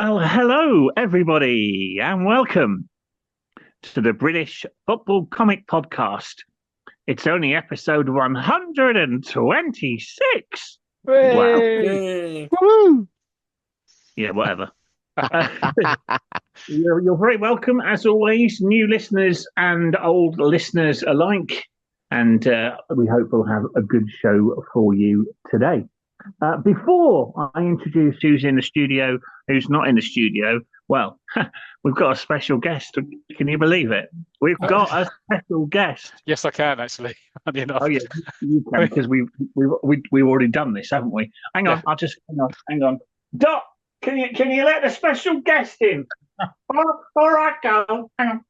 Well, hello, everybody, and welcome to the British Football Comic Podcast. It's only episode 126. Wow. Yay. Woo! Yeah, whatever. Uh, you're very welcome, as always, new listeners and old listeners alike. And we hope we'll have a good show for you today. Before I introduce who's in the studio, who's not in the studio, well, we've got a special guest. Can you believe it? We've got a special guest. Yes, I can actually. Funny enough. Oh yeah, you can because we've already done this, haven't we? Hang on, Yeah. I'll just hang on. Doc, can you let the special guest in? All right, go. Hang on.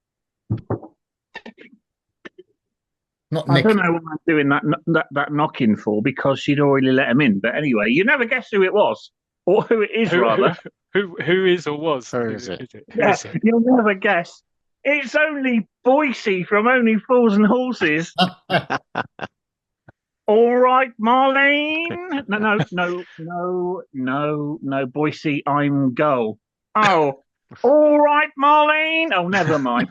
Not I Nick. don't know what I'm doing that knocking for because she'd already let him in. But anyway, you never guess who it was or who it is, rather. Who is or was? Who is it? Who Yeah, is it? you'll never guess. It's only Boise from Only Fools and Horses. All right, Marlene. No, Boise, I'm Gull. Oh, all right, Marlene. Oh, never mind.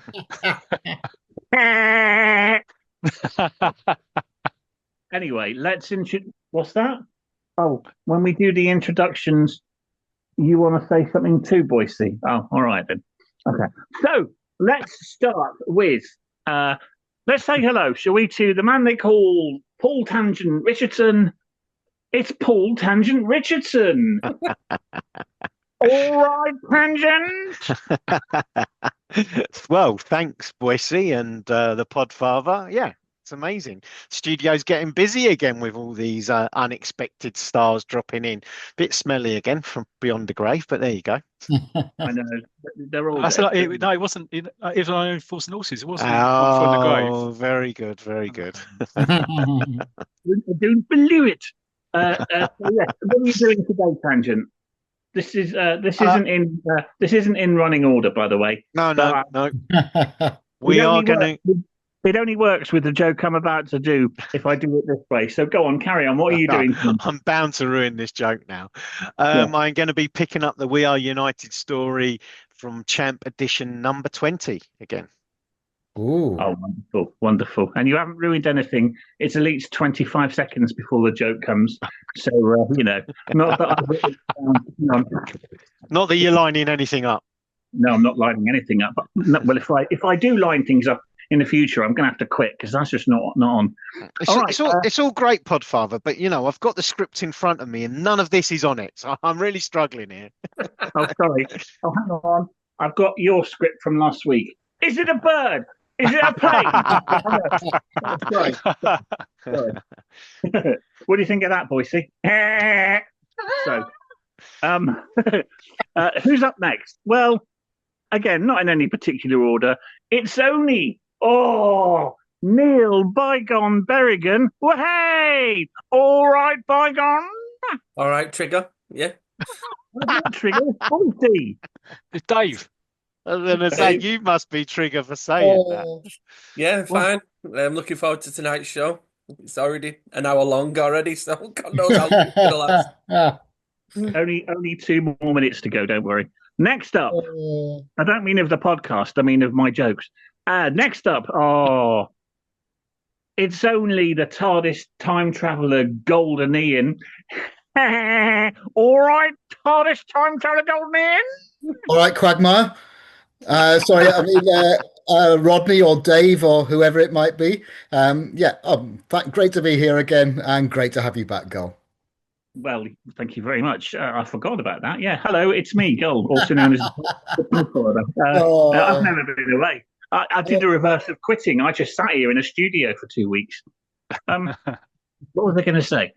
Anyway, let's what's that? Oh, when we do the introductions, you want to say something too, Boise? Oh, all right then. Okay, so let's start with let's say hello, shall we, to the man they call Paul Tangent Richardson. It's Paul Tangent Richardson. All right, Tangent. Well, thanks, Boise and the Podfather. Yeah, it's amazing. Studio's getting busy again with all these unexpected stars dropping in. Bit smelly again from Beyond the Grave, but there you go. I know they're all. No, it wasn't. It was on Own Force and Horses. It wasn't from the grave. Oh, very good, very good. I don't believe it. So yeah, what are you doing today, Tangent? This isn't in running order, by the way. No. We We are going to. It only works with the joke I'm about to do if I do it this way. So go on, carry on. What are you doing? I'm bound to ruin this joke now. Yeah. I'm going to be picking up the We Are United story from Champ Edition number 20 again. Ooh. Oh, wonderful, wonderful. And you haven't ruined anything. It's at least 25 seconds before the joke comes. So, not that I've written it down. No, Not that you're lining anything up. no, I'm not lining anything up. But no, well, if I do line things up in the future, I'm going to have to quit because that's just not on. It's all great, Podfather, but I've got the script in front of me and none of this is on it. So I'm really struggling here. Oh, sorry. Oh, hang on. I've got your script from last week. Is it a bird? Is it a plane? Sorry. What do you think of that, Boise? So, who's up next? Well, again, not in any particular order. It's only Neil Bygone Berrigan. Well, hey, all right, Bygone. All right, Trigger. Yeah. Trigger, Boise. It's Dave. I was going to say, you must be Trigger for saying that. Yeah, fine. I'm looking forward to tonight's show. It's already an hour long already, so God knows how long it's gonna last. Only 2 more minutes to go. Don't worry. Next up, I don't mean of the podcast. I mean of my jokes. Next up, it's only the TARDIS time traveler Golden Ian. All right, TARDIS time traveler Golden Ian. All right, Quagmire. Sorry, I mean Rodney or Dave or whoever it might be. Great to be here again and great to have you back, Gull. Well, thank you very much. I forgot about that. Yeah, hello, it's me, Gull, also known as I've never been away. I did the reverse of quitting. I just sat here in a studio for 2 weeks. What was I going to say?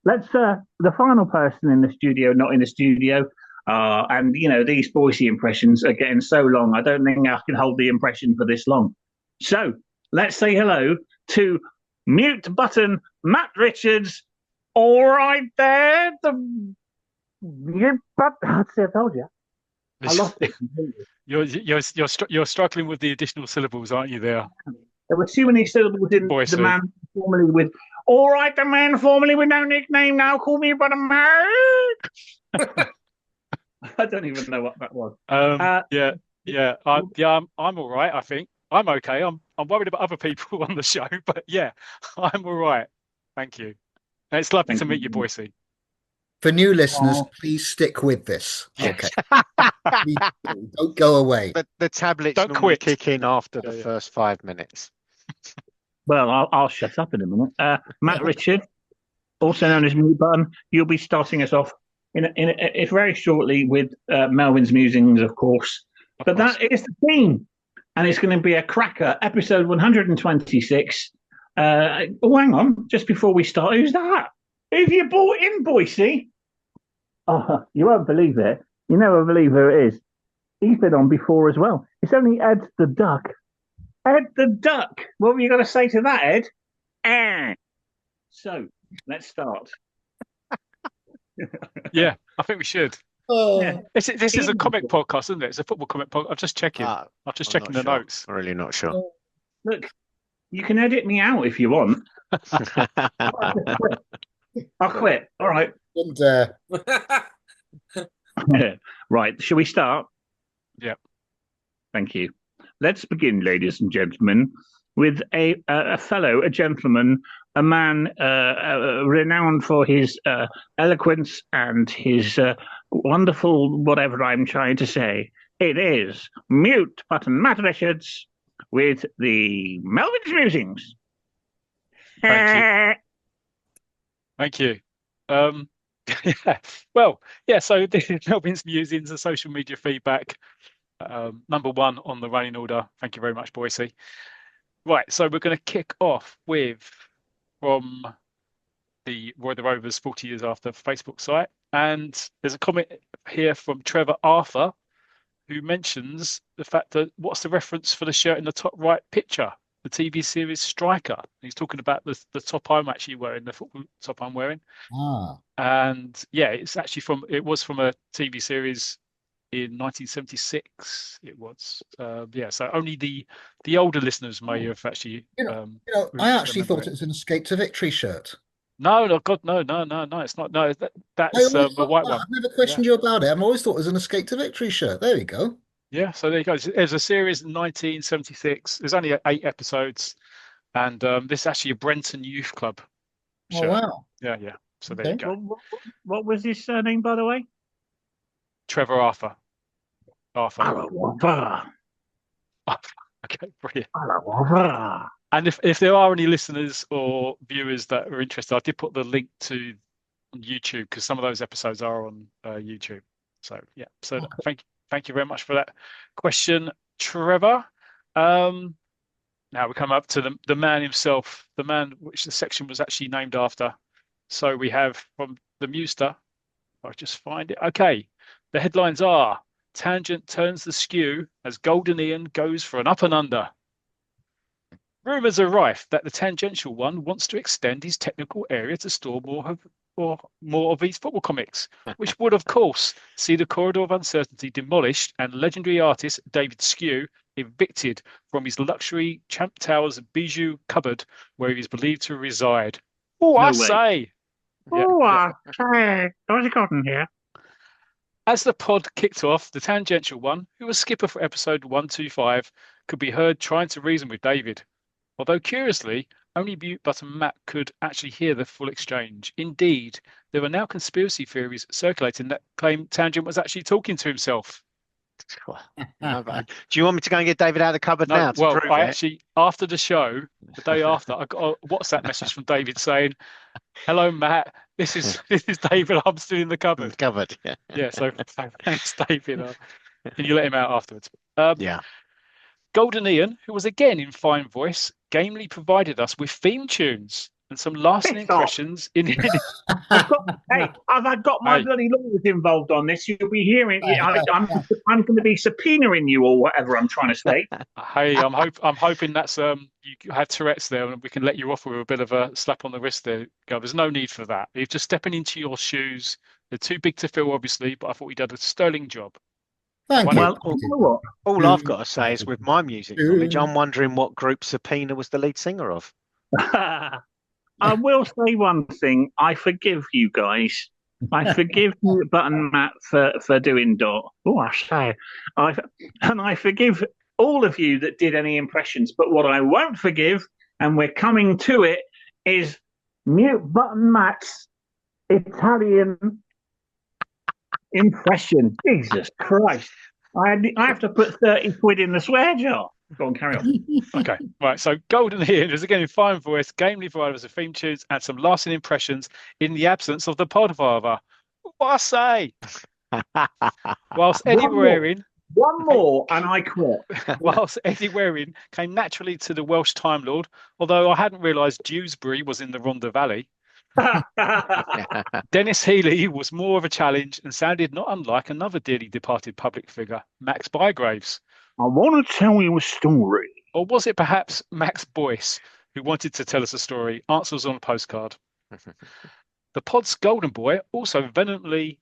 Let's the final person in the studio, not in the studio. And these Boise impressions are getting so long. I don't think I can hold the impression for this long. So let's say hello to mute button Matt Richards. All right there, the mute button. I told you. I lost it completely. You're struggling with the additional syllables, aren't you? There were too many syllables in Boise. the man formerly with All right, the man formerly with no nickname now, call me Brother Mark. I don't even know what that was. I'm all right. I think I'm okay. I'm worried about other people on the show, but yeah, I'm all right. Thank you. And it's lovely to meet you, Boise. For new listeners, please stick with this. Okay. Please don't go away. The tablets Don't normally quit. kick in after the first 5 minutes. Well, I'll shut up in a minute. Matt Richard, also known as Mute Button, you'll be starting us off in very shortly with Melvin's musings, of course. But that is the theme, and it's going to be a cracker. Episode 126. Hang on, just before we start, who's that? Who've you brought in, Boise? Oh, you won't believe it. You never believe who it is. He's been on before as well. It's only Ed the Duck. Ed the Duck. What were you going to say to that, Ed? So, let's start. Yeah, I think we should. Oh. This is a comic podcast, isn't it? It's a football comic podcast. I'm just checking. I'm checking the notes. I'm really not sure. Look, you can edit me out if you want. I'll quit. All right. And, Right. Shall we start? Yeah. Thank you. Let's begin, ladies and gentlemen, with a gentleman, a man renowned for his eloquence and his wonderful whatever I'm trying to say. It is Mute Button Matt Richards with the Melvin's Musings. Thank you. Yeah. Well, yeah, so the Melvin's Musings and social media feedback. Number one on the running order. Thank you very much, Boise. Right, so we're going to kick off with from the Roy of The Rovers 40 years after Facebook site. And there's a comment here from Trevor Arthur, who mentions the fact that what's the reference for the shirt in the top right picture, the TV series Striker. He's talking about the top I'm actually wearing, the football top I'm wearing. And yeah, it was from a TV series in 1976. It was so only the older listeners may have actually I actually thought it was an Escape to Victory shirt. No, God, no, it's not. No, that's a white one. I've never questioned you about it. I've always thought it was an Escape to Victory shirt. There we go. Yeah, so there you go. There's a series in 1976. There's only 8 episodes, and this is actually a Brenton Youth Club shirt. Oh wow! Yeah. So there you go. What was his surname, by the way? Trevor Arthur. Arthur. Okay, brilliant. Arthur. And if there are any listeners or viewers that are interested, I did put the link to YouTube because some of those episodes are on YouTube. So yeah. So okay. Thank you very much for that question, Trevor. Now we come up to the man himself, the man which the section was actually named after. So we have from the Mewster. I'll just find it. Okay. The headlines are: Tangent turns the skew as Golden Ian goes for an up and under. Rumours are rife that the tangential one wants to extend his technical area to store more of these football comics, which would, of course, see the corridor of uncertainty demolished and legendary artist David Skew evicted from his luxury Champ Towers bijou cupboard where he is believed to reside. I say. I say. What's it gotten here? As the pod kicked off, the tangential one, who was skipper for episode 125, could be heard trying to reason with David. Although curiously, only Mute Button Matt could actually hear the full exchange. Indeed, there are now conspiracy theories circulating that claim Tangent was actually talking to himself. Do you want me to go and get David out of the cupboard now? Well, actually, after the show, the day after, I got a WhatsApp message from David saying, "Hello, Matt. This is David. I'm still in the cupboard." Yeah. So thanks, David. Can you let him out afterwards? Yeah. Golden Ian, who was again in fine voice, gamely provided us with theme tunes and some lasting impressions in. I've got my bloody lawyers involved on this. You'll be hearing. I'm going to be subpoenaing you or whatever I'm trying to say. Hey, I'm hoping that's you have Tourette's there and we can let you off with a bit of a slap on the wrist there. Go. There's no need for that. You're just stepping into your shoes. They're too big to fill, obviously, but I thought you did a sterling job. Thank you. Well, all I've got to say is with my music knowledge, I'm wondering what group Subpoena was the lead singer of. I will say one thing. I forgive you guys. I forgive Button Matt for doing Dot. Oh, I say, and I forgive all of you that did any impressions. But what I won't forgive, and we're coming to it, is Mute Button Matt's Italian impression. Jesus Christ! I have to put 30 quid in the swear jar. Go on, carry on. Okay, right. So Golden Earring is again in fine voice, gamely provided as theme tunes and some lasting impressions in the absence of the Podfather. What I say? Whilst Eddie Waring, One more, and I quit. whilst Eddie Waring came naturally to the Welsh Time Lord, although I hadn't realised Dewsbury was in the Rhondda Valley. Dennis Healy was more of a challenge and sounded not unlike another dearly departed public figure, Max Bygraves. I want to tell you a story. Or was it perhaps Max Boyce who wanted to tell us a story? Answers on a postcard. The pod's golden boy also vehemently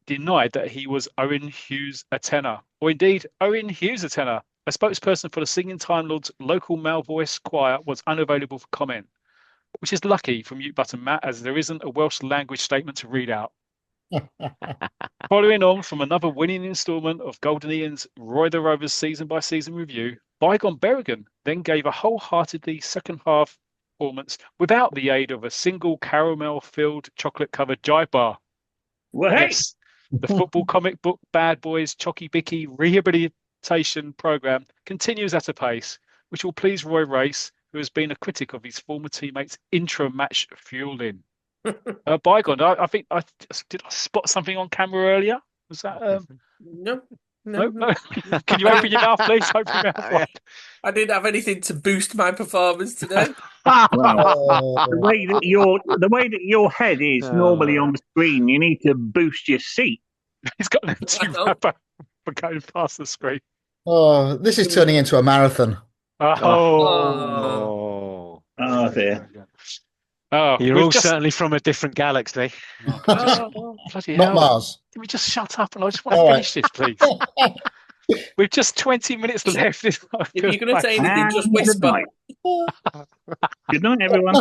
denied that he was Owen Hughes a tenor, or indeed Owen Hughes a tenor. A spokesperson for the Singing Time Lord's local male voice choir was unavailable for comment, which is lucky for Mute Button Matt, as there isn't a Welsh language statement to read out. Following on from another winning instalment of Golden Ian's Roy of The Rovers season-by-season review, Bygone Berrigan then gave a wholeheartedly second-half performance without the aid of a single caramel-filled chocolate-covered jive bar. Well, hey, Yes, the football comic book Bad Boys Chocky Bicky rehabilitation programme continues at a pace which will please Roy Race, who has been a critic of his former teammates' intra-match fueling. Bygone, I think did I spot something on camera earlier? Was that No. no? Can you open your mouth, please? Open your mouth wide. I didn't have anything to boost my performance today. the way that your head is normally on the screen, you need to boost your seat. He's got an empty wrapper for going past the screen. Oh, this is turning into a marathon. Oh dear. Oh, You're all certainly from a different galaxy. Bloody Not hell. Mars. Can we just shut up and I just want to All finish this, please? We've just 20 minutes left. If you're going to say anything, just whisper. Good night, everyone.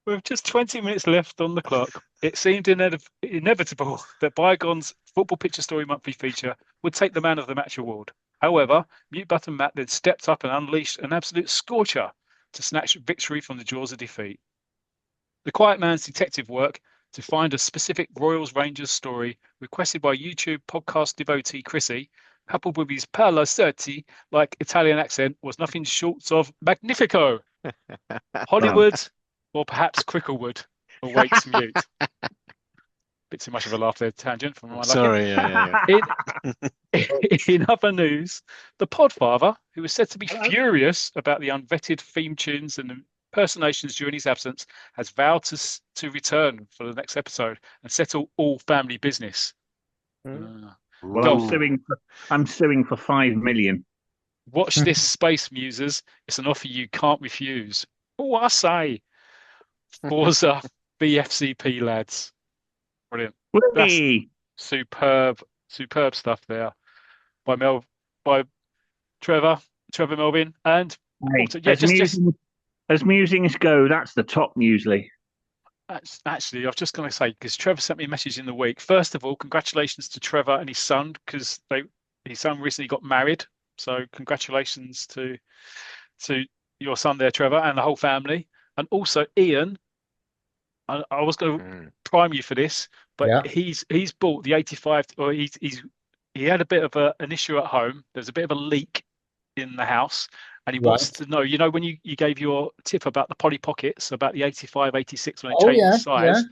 With just 20 minutes left on the clock, it seemed inevitable that Bygone's Football Picture Story Monthly feature would take the Man of the Match award. However, Mute Button Matt then stepped up and unleashed an absolute scorcher to snatch victory from the jaws of defeat. The Quiet Man's detective work to find a specific Royals Rangers story requested by YouTube podcast devotee Chrissy, coupled with his Paolo Certi like Italian accent, was nothing short of magnifico. Hollywood, or perhaps Cricklewood, awaits Mute. Bit too much of a laugh there, tangent from my Sorry, yeah. In other news, the Podfather, who was said to be furious about the unvetted theme tunes and impersonations during his absence, has vowed to return for the next episode and settle all family business. Well, I'm suing for 5 million. Watch this space, musers. It's an offer you can't refuse. Oh, I say. Forza BFCP, lads. Brilliant. That's superb stuff there by Trevor Melvin. And as musings go, that's the top muesli. Actually, I was just going to say, because Trevor sent me a message in the week. First of all, congratulations to Trevor and his son, because his son recently got married. So congratulations to your son there, Trevor, and the whole family. And also Ian, I was going to prime you for this, but he's bought the 85, or he had a bit of an issue at home. There's a bit of a leak in the house, and he wants to know, when you gave your tip about the Polly Pockets, about the 85, 86 when they changed the size.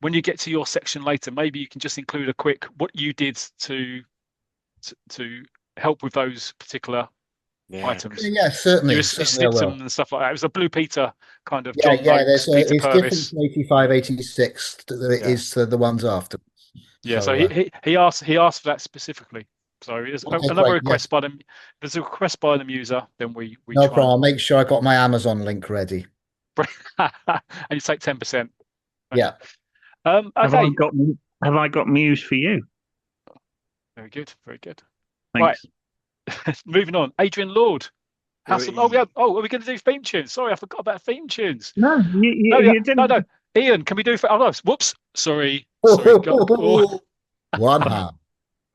When you get to your section later, maybe you can just include a quick what you did to help with those particular items. Yeah, certainly. You snipped them and stuff like that. It was a Blue Peter kind of John Noakes, Peter it's Purvis. different from 85, 86 than it is to the ones after. Yeah, so he asked for that specifically. So it's another request by them. If there's a request by the user, then we no problem. I'll make sure I got my Amazon link ready. And you take 10%. Yeah. Okay. Have I got Muse for you? Very good. Very good. Thanks. Right. Moving on. Adrian Lord. House of, oh, yeah. Oh, are we going to do theme tunes? Sorry, I forgot about theme tunes. No, No, yeah. you didn't. No. Ian, can we do? Oh, no. Whoops. Sorry. Go. One hand.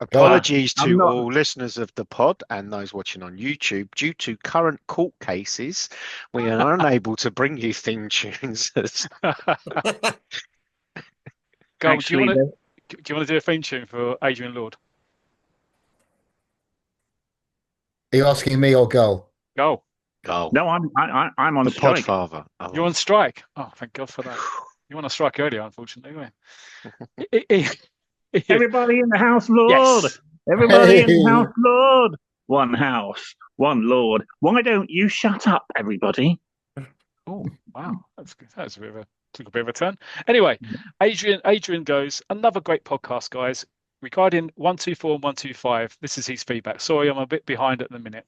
Apologies I'm to not- all listeners of the pod and those watching on YouTube. Due to current court cases, we are unable to bring you theme tunes. Go. Actually, Do you want to do a theme tune for Adrian Lord? Are you asking me or Gull? Go. no, I'm on The strike. Podfather. You're on strike. Oh, thank God for that. You were on strike earlier, unfortunately. Weren't you? Everybody in the house, Lord. Yes. Everybody in the Hey. house, Lord. One house, one Lord. Why don't you shut up, everybody? Oh, wow. That's good. That was took a bit of a turn. Anyway, Adrian goes, another great podcast, guys. Regarding 124 and 125, this is his feedback. Sorry, I'm a bit behind at the minute.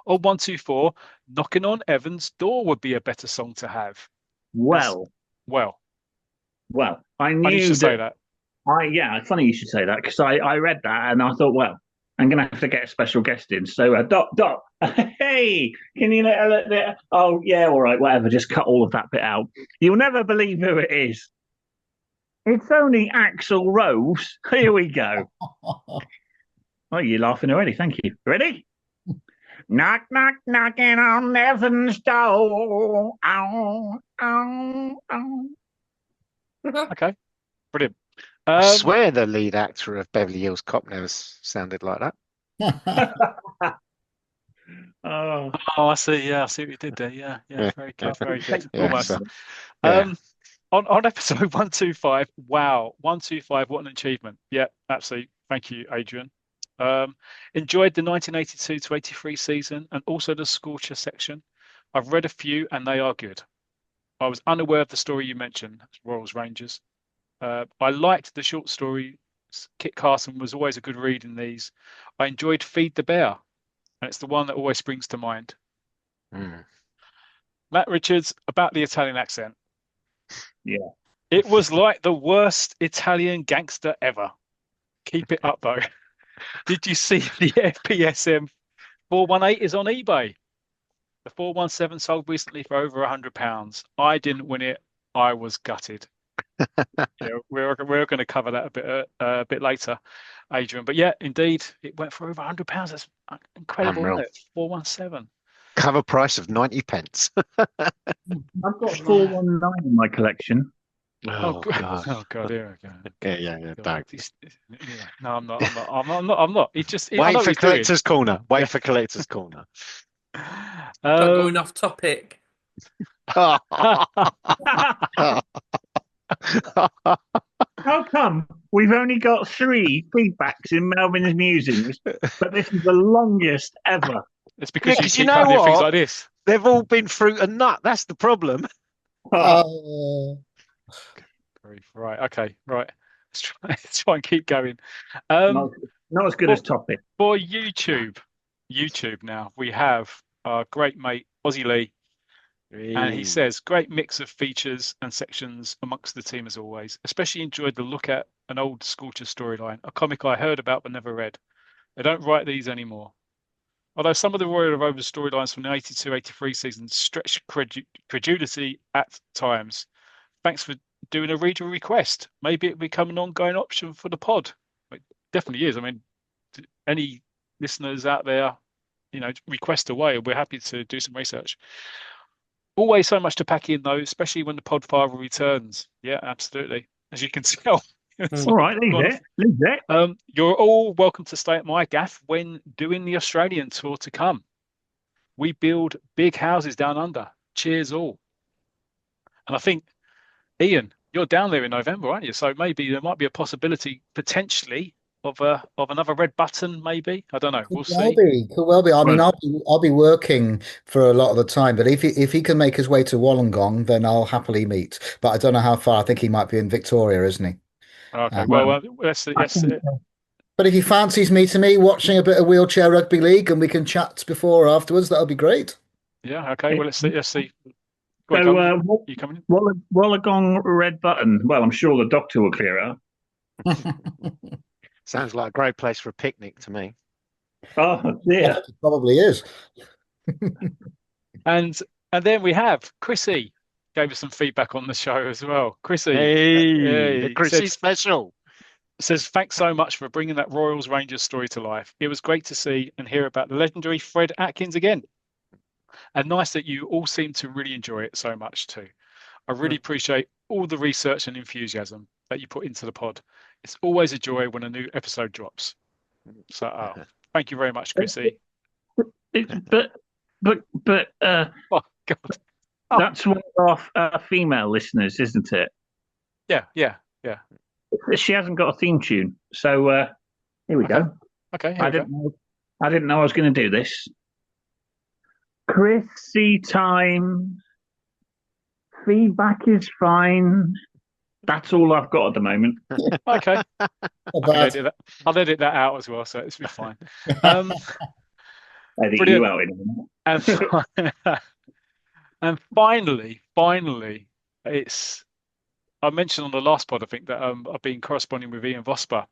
On 124, Knocking on Evan's Door would be a better song to have. Well, I I knew need to say that. It's funny you should say that because I read that and I thought, well, I'm gonna have to get a special guest in. So, Doc, hey, can you let it? Oh, yeah, all right, whatever. Just cut all of that bit out. You'll never believe who it is. It's only Axl Rose. Here we go. Oh, you're laughing already. Thank you. Ready? Knock, knock, knocking on Evan's door. Ow, ow, ow. Okay, brilliant. I swear the lead actor of Beverly Hills Cop never sounded like that. Oh, I see. Yeah, I see what you did there. Yeah, very good, very good. Yeah, Almost. so- yeah. On episode 125, wow, 125, what an achievement. Yeah, absolutely. Thank you, Adrian. Enjoyed the 1982 to 83 season and also the Scorcher section. I've read a few and they are good. I was unaware of the story you mentioned, Royals Rangers. I liked the short story. Kit Carson was always a good read in these. I enjoyed Feed the Bear, and it's the one that always springs to mind. Matt Richards, about the Italian accent. Yeah. It was like the worst Italian gangster ever. Keep it up, though. Did you see the FPSM 418 is on eBay? The 417 sold recently for over £100. I didn't win it. I was gutted. Yeah, we're going to cover that a bit later, Adrian. But yeah, indeed, it went for over £100. That's incredible, isn't it? 417. Cover price of 90p. I've got 419 in my collection. Oh, God. Oh God, here we go. Yeah. God, no, I'm not. It's just I know Wait what for he's doing. collector's corner. Wait for collector's corner. Going off topic. How come we've only got 3 feedbacks in Melvin's musings, but this is the longest ever? It's because you 'cause keep you know cutting things what? like this. They've all been fruit and nut. That's the problem. Right. Okay. Right. Let's try and keep going. Not as good as topic. For YouTube now, we have our great mate, Aussie Lee. And he says, great mix of features and sections amongst the team as always. Especially enjoyed the look at an old Scorcher storyline, a comic I heard about but never read. They don't write these anymore. Although some of the Roy of The Rovers storylines from the 82-83 season stretch credulity at times. Thanks for doing a reader request. Maybe it become an ongoing option for the pod. It definitely is. I mean, any listeners out there, request away. We're happy to do some research. Always so much to pack in, though, especially when the Podfather returns. Yeah, absolutely. As you can tell. All right, leave it. You're all welcome to stay at my gaff when doing the Australian tour to come. We build big houses down under. Cheers all. And I think, Ian, you're down there in November, aren't you? So maybe there might be a possibility, potentially, of another red button, maybe. I don't know. We'll see. Could well be. I mean, I'll be working for a lot of the time, but if he can make his way to Wollongong, then I'll happily meet. But I don't know how far. I think he might be in Victoria, isn't he? Okay. Well, let's. But if he fancies meeting me, watching a bit of wheelchair rugby league, and we can chat before or afterwards, that'll be great. Yeah. Okay. Well, let's see. So, you coming in? Wollongong red button. Well, I'm sure the doctor will clear it up. Sounds like a great place for a picnic to me. Oh dear. It probably is. And then we have Chrissy gave us some feedback on the show as well. Chrissy, Hey, the hey, Chrissy special. says thanks so much for bringing that Royals Rangers story to life. It was great to see and hear about the legendary Fred Atkins again. And nice that you all seem to really enjoy it so much too. I really appreciate all the research and enthusiasm that you put into the pod. It's always a joy when a new episode drops. So, thank you very much, Chrissy. But Oh God. that's one of our female listeners, isn't it? Yeah. She hasn't got a theme tune, so here we go. Okay. I didn't know I was going to do this. Chrissy time. Feedback is fine. That's all I've got at the moment. Okay. I'll edit that out as well, so it's be fine. Edit Brilliant. you out in a minute. And finally, it's. I mentioned on the last pod, I think, that I've been corresponding with Ian Vosper,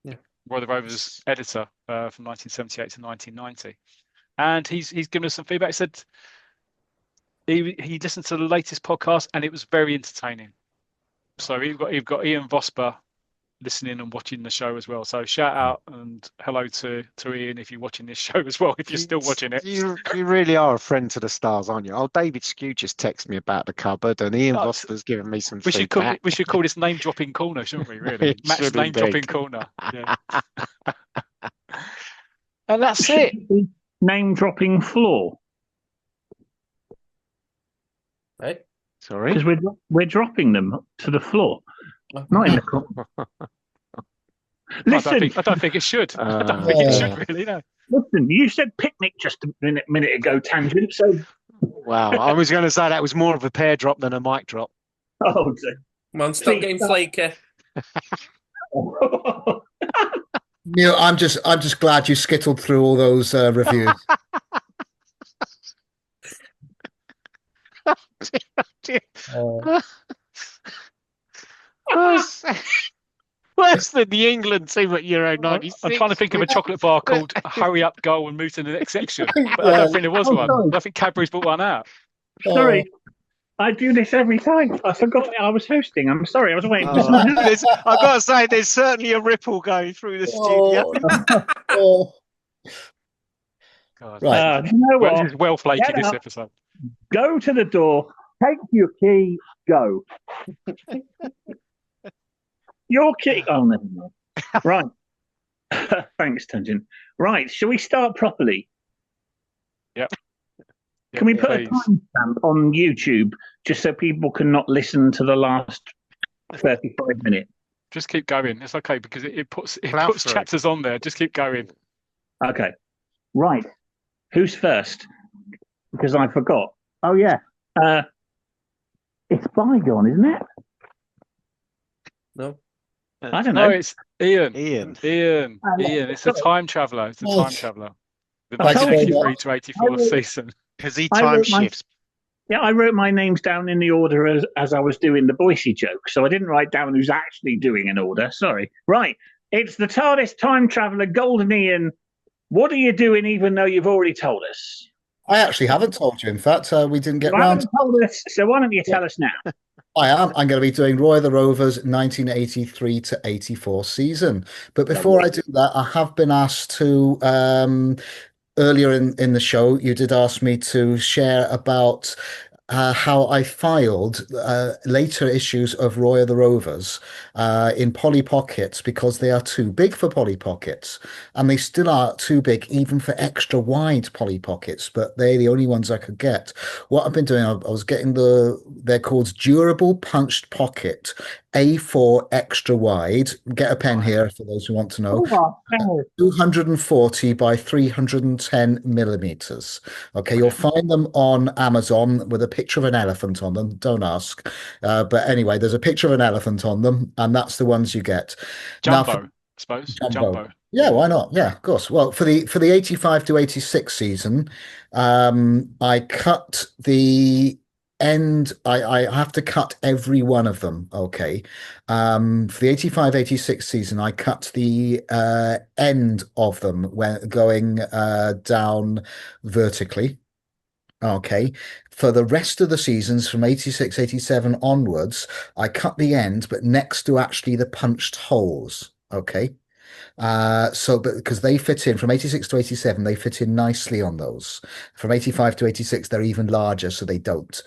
Roy of the Rovers editor from 1978 to 1990, and he's given us some feedback. He said he listened to the latest podcast and it was very entertaining. So you've got Ian Vosper listening and watching the show as well. So shout out and hello to Ian if you're watching this show as well, if you're still watching it. You really are a friend to the stars, aren't you? Oh, David Skew just texted me about the cupboard, and Ian Vosper's given me some feedback. We should call this name dropping corner, shouldn't we? Really, Matt's name dropping corner. Yeah. And that's it. Name dropping floor. Right? Sorry, Because we're dropping them to the floor, not in the corner. Listen, I don't think it should. I don't think it should really. No. Listen, you said picnic just a minute ago, tangent. So, wow, I was going to say that was more of a pear drop than a mic drop. oh, Come on, stop getting flaky. Neil, I'm just glad you skittled through all those reviews. Worse than the England team at Euro '96. I'm trying to think of a chocolate bar called "Hurry Up, Go and Move to the Next Section," but I don't think there was one. sorry. I think Cadbury's brought one out. Sorry, I do this every time. I forgot I was hosting. I'm sorry, I was waiting for someone. I've got to say, there's certainly a ripple going through the studio. God. Right. You know Well, what? this is well flaky Get this up. episode. Go to the door, take your key, go. Your key. Oh, never mind. Right. Thanks, Tangent. Right, shall we start properly? Yep. Can we put Please. a timestamp on YouTube just so people can not listen to the last 35 minutes? Just keep going. It's okay because it puts Plough through. chapters on there. Just keep going. Okay. Right. Who's first? Because I forgot. Oh, yeah. It's Bygone, isn't it? No. I don't No, know. it's Ian. Ian. It's a time traveller. It's a time traveller. The Thanks very 1983 much. to 84 season. Because he I time wrote my- shifts. Yeah, I wrote my names down in the order as I was doing the Boise joke, so I didn't write down who's actually doing an order. Sorry. Right. It's the TARDIS time traveller, Golden Ian. What are you doing even though you've already told us? I actually haven't told you. In fact, we didn't get You round. haven't told us, so why don't you tell us now? I am. I'm going to be doing Roy of the Rovers 1983 to 84 season. But before I do that, I have been asked to, earlier in the show, you did ask me to share about how I filed later issues of Roy of the Rovers in Polly Pockets because they are too big for Polly Pockets. And they still are too big even for extra wide Polly Pockets, but they're the only ones I could get. What I've been doing, I was getting they're called Durable Punched Pocket A4 extra wide. Get a pen here for those who want to know. 240 by 310 millimeters. Okay, you'll find them on Amazon with a picture of an elephant on them. Don't ask. But anyway, there's a picture of an elephant on them, and that's the ones you get. Jumbo, Now, I suppose. Jumbo. Yeah, why not? Yeah, of course. Well, for the 85 to 86 season, I cut the end. I have to cut every one of them. Okay. For the 85-86 season, I cut the end of them when going down vertically. Okay. For the rest of the seasons from 86, 87 onwards, I cut the end, but next to actually the punched holes. Okay. But because they fit in from 86 to 87, they fit in nicely on those. From 85 to 86, they're even larger, so they don't.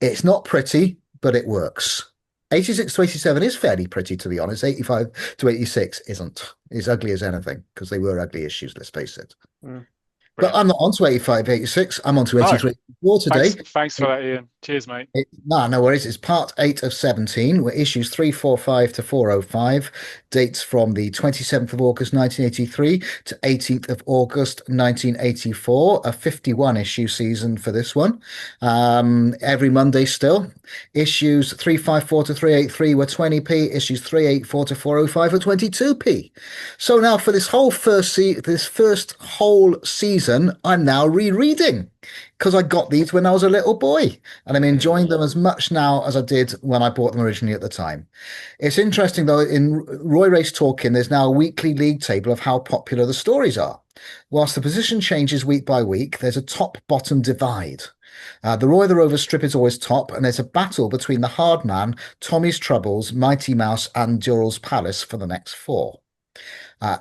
It's not pretty, but it works. 86 to 87 is fairly pretty, to be honest. 85 to 86 isn't. It's ugly as anything because they were ugly issues, let's face it. Mm. But I'm not on to 85, 86. I'm on to 83, 84 today. Thanks for that, Ian. Cheers, mate. No worries. It's part 8 of 17, where issues 345 to 405, dates from the 27th of August 1983 to 18th of August 1984, a 51 issue season for this one. Every Monday still. Issues 354 to 383 were 20p, issues 384 to 405 were 22p. So now for this whole first whole season, I'm now rereading because I got these when I was a little boy and I'm enjoying them as much now as I did when I bought them originally at the time. It's interesting though, in Roy Race Talking, there's now a weekly league table of how popular the stories are. Whilst the position changes week by week, there's a top-bottom divide. The Roy of the Rovers strip is always top, and there's a battle between the Hard Man, Tommy's Troubles, Mighty Mouse, and Durrell's Palace for the next 4.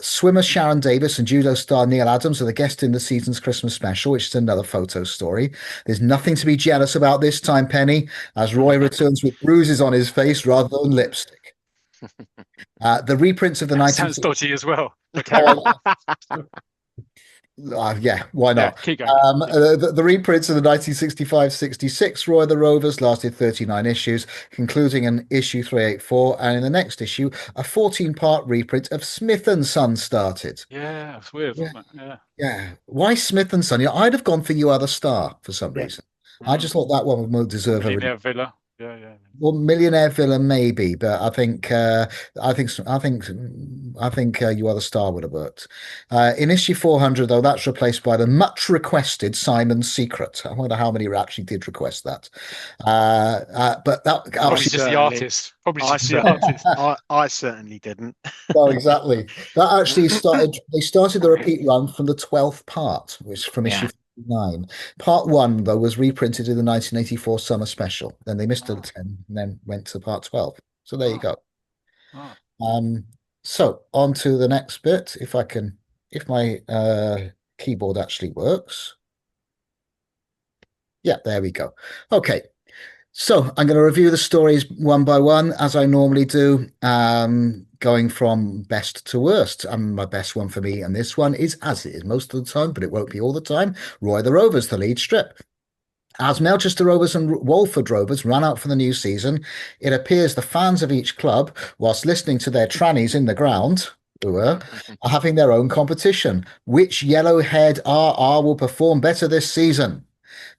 Swimmer Sharon Davis and judo star Neil Adams are the guest in the season's Christmas special, which is another photo story. There's nothing to be jealous about this time, Penny, as Roy returns with bruises on his face rather than lipstick. The reprints of the 19... Sounds dodgy as well. Yeah, why not? Yeah, keep going. The reprints of the 1965-66 Roy of the Rovers lasted 39 issues, concluding in issue 384, and in the next issue, a 14-part reprint of Smith & Son started. Yeah, it's weird, wasn't it? Yeah. Why Smith & Son? I'd have gone for You Are the Star for some reason. I just thought that one would more deserve Millionaire Villa. Yeah. Well, Millionaire Villa maybe, but I think You Are the Star would have worked. In issue 400, though, that's replaced by the much requested Simon's Secret. I wonder how many actually did request that. But that probably just the artist. I certainly didn't. No, exactly. That actually started. They started the repeat run from the 12th part, which from issue 9. Part 1, though, was reprinted in the 1984 summer special. Then they missed the 10 and then went to part 12. So there you go. So on to the next bit. If my keyboard actually works. Yeah, there we go. Okay. So I'm going to review the stories one by one, as I normally do, going from best to worst. My best one for me, and this one is, as it is most of the time, but it won't be all the time, Roy of the Rovers, the lead strip. As Melchester Rovers and Walford Rovers run out for the new season, it appears the fans of each club, whilst listening to their trannies in the ground, are having their own competition. Which yellow-haired RR will perform better this season?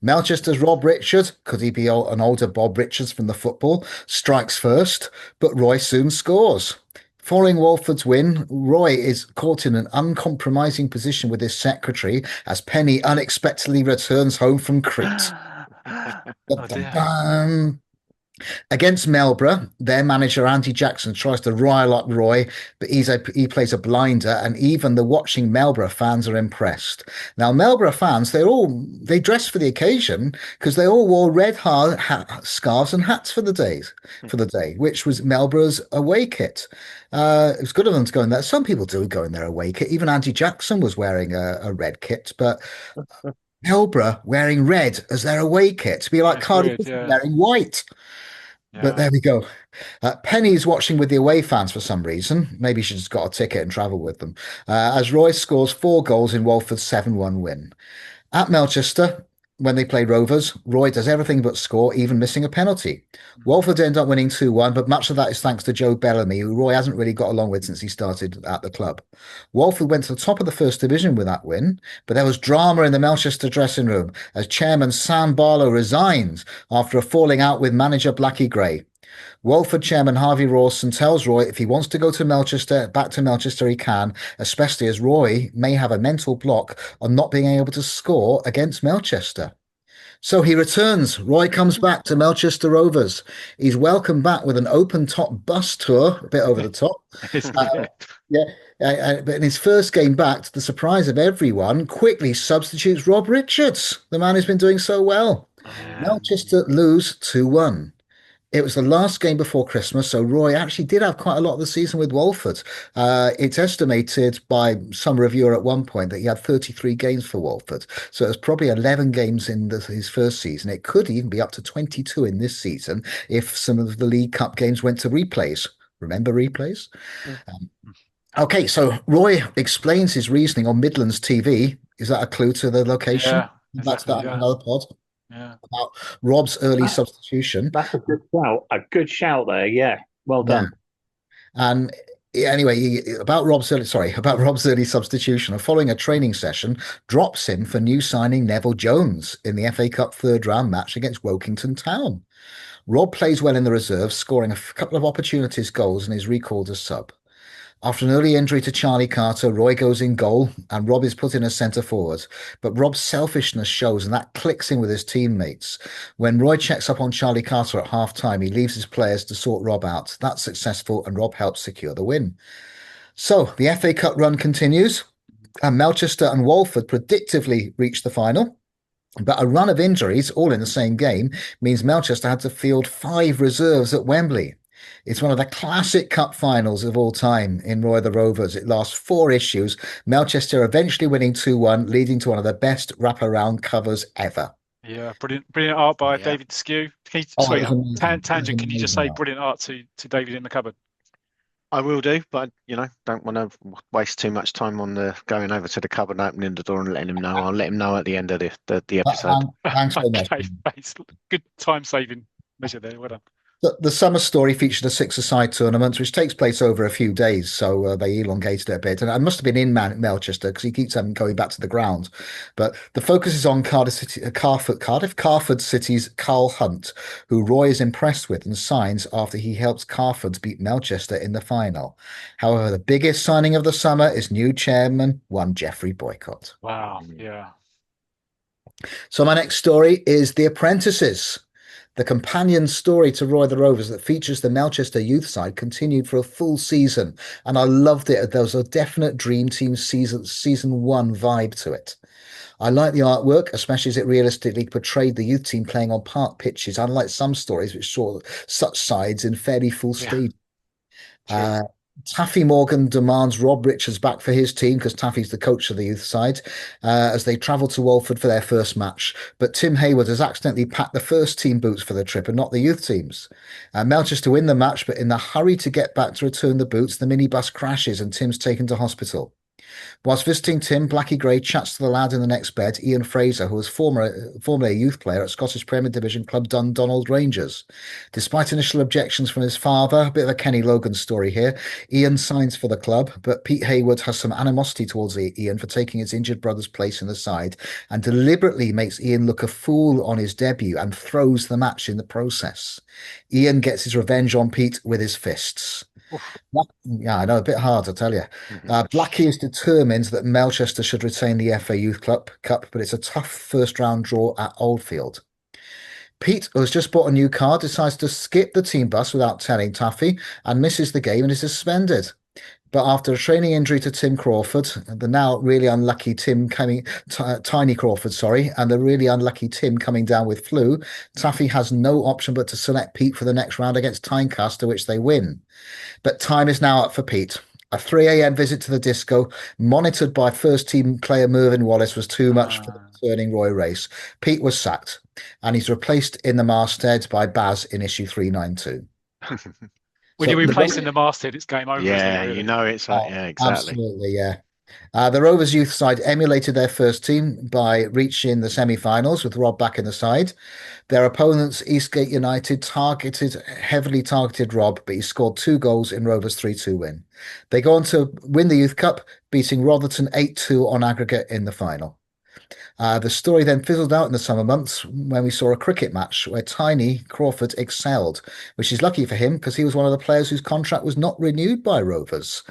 Melchester's Rob Richard, could he be an older Bob Richards from the football, strikes first, but Roy soon scores. Following Walford's win, Roy is caught in an uncompromising position with his secretary as Penny unexpectedly returns home from Crete. Against Melbourne, their manager Andy Jackson tries to rile up Roy, but he plays a blinder, and even the watching Melbourne fans are impressed. Now, Melbourne fans, they dress for the occasion because they all wore red scarves and hats for the day, which was Melbourne's away kit. It was good of them to go in there. Some people do go in their away kit. Even Andy Jackson was wearing a red kit, but Melbourne wearing red as their away kit to be like Cardiff wearing white. Yeah. But there we go. Penny's watching with the away fans for some reason. Maybe she just got a ticket and travel with them. As Roy scores 4 goals in Walford's 7-1 win. At Melchester, when they play Rovers, Roy does everything but score, even missing a penalty. Walford end up winning 2-1, but much of that is thanks to Joe Bellamy, who Roy hasn't really got along with since he started at the club. Walford went to the top of the first division with that win, but there was drama in the Melchester dressing room as chairman Sam Barlow resigned after a falling out with manager Blackie Gray. Walford chairman Harvey Rawson tells Roy if he wants to go to back to Melchester, he can, especially as Roy may have a mental block on not being able to score against Melchester. So he returns. Roy comes back to Melchester Rovers. He's welcomed back with an open-top bus tour, a bit over the top. Yeah, but in his first game back, to the surprise of everyone, quickly substitutes Rob Richards, the man who's been doing so well. Yeah. Manchester lose 2-1. It was the last game before Christmas, so Roy actually did have quite a lot of the season with Walford. It's estimated by some reviewer at one point that he had 33 games for Walford. So it was probably 11 games in his first season. It could even be up to 22 in this season if some of the League Cup games went to replays. Remember replays? Mm. Um, okay, so Roy explains his reasoning on Midlands TV. Is that a clue to the location? Yeah, That's exactly. that in Yeah. another pod Yeah. about Rob's early That- substitution. That's a good shout. A good shout there. Yeah. Well Yeah. done. And anyway, about Rob's early substitution. Following a training session, drops him for new signing Neville Jones in the FA Cup third round match against Wokington Town. Rob plays well in the reserves, scoring a couple of opportunities goals and is recalled as sub. After an early injury to Charlie Carter, Roy goes in goal and Rob is put in as centre forward. But Rob's selfishness shows and that clicks in with his teammates. When Roy checks up on Charlie Carter at half time, he leaves his players to sort Rob out. That's successful and Rob helps secure the win. So the FA Cup run continues and Melchester and Walford predictively reach the final. But a run of injuries, all in the same game, means Melchester had to field 5 reserves at Wembley. It's one of the classic cup finals of all time in Roy of the Rovers. It lasts 4 issues. Melchester eventually winning 2-1, leading to one of the best wraparound covers ever. Yeah, brilliant art by Yeah. David Skew. Oh, it was amazing. It was Tangent, can you just say amazing art. brilliant art to David in the cupboard? I will do, but don't want to waste too much time on the going over to the cupboard, opening the door, and letting him know. I'll let him know at the end of the episode. Thanks very much. Okay, thanks. Good time saving measure there. Well done. The summer story featured a 6-a-side tournament, which takes place over a few days, so they elongated it a bit. And I must have been in Melchester because he keeps going back to the ground. But the focus is on Carford City's Carl Hunt, who Roy is impressed with and signs after he helps Carford beat Melchester in the final. However, the biggest signing of the summer is new chairman, one Geoffrey Boycott. Wow. Yeah. So my next story is The Apprentices. The companion story to Roy of the Rovers that features the Melchester youth side continued for a full season, and I loved it. There was a definite Dream Team season 1 vibe to it. I like the artwork, especially as it realistically portrayed the youth team playing on park pitches, unlike some stories which saw such sides in fairly full stadiums. Taffy Morgan demands Rob Richards back for his team because Taffy's the coach of the youth side as they travel to Walford for their first match. But Tim Hayward has accidentally packed the first team boots for the trip and not the youth teams. Melchester win the match, but in the hurry to get back to return the boots, the minibus crashes and Tim's taken to hospital. Whilst visiting Tim, Blackie Gray chats to the lad in the next bed, Ian Fraser, who was formerly a youth player at Scottish Premier Division club Dundonald Rangers. Despite initial objections from his father, a bit of a Kenny Logan story here, Ian signs for the club, but Pete Hayward has some animosity towards Ian for taking his injured brother's place in the side and deliberately makes Ian look a fool on his debut and throws the match in the process. Ian gets his revenge on Pete with his fists. Yeah, I know, a bit hard, I tell you. Blackie is determined that Melchester should retain the FA Youth Cup, but it's a tough first-round draw at Oldfield. Pete, who has just bought a new car, decides to skip the team bus without telling Taffy and misses the game and is suspended. But after a training injury to Tim Crawford, the now really unlucky Tiny Crawford, and the really unlucky Tim coming down with flu, Taffy has no option but to select Pete for the next round against Tynecastle, which they win. But time is now up for Pete. A 3 a.m. visit to the disco, monitored by first team player Mervyn Wallace, was too much for the returning Roy Race. Pete was sacked, and he's replaced in the masthead by Baz in issue 392. When you're replacing the masthead, it's game over. Yeah, isn't it, really? It's yeah, exactly. Absolutely, yeah. The Rovers youth side emulated their first team by reaching the semi-finals with Rob back in the side. Their opponents, Eastgate United, heavily targeted Rob, but he scored 2 goals in Rovers' 3-2 win. They go on to win the Youth Cup, beating Rotherton 8-2 on aggregate in the final. The story then fizzled out in the summer months when we saw a cricket match where Tiny Crawford excelled, which is lucky for him because he was one of the players whose contract was not renewed by Rovers.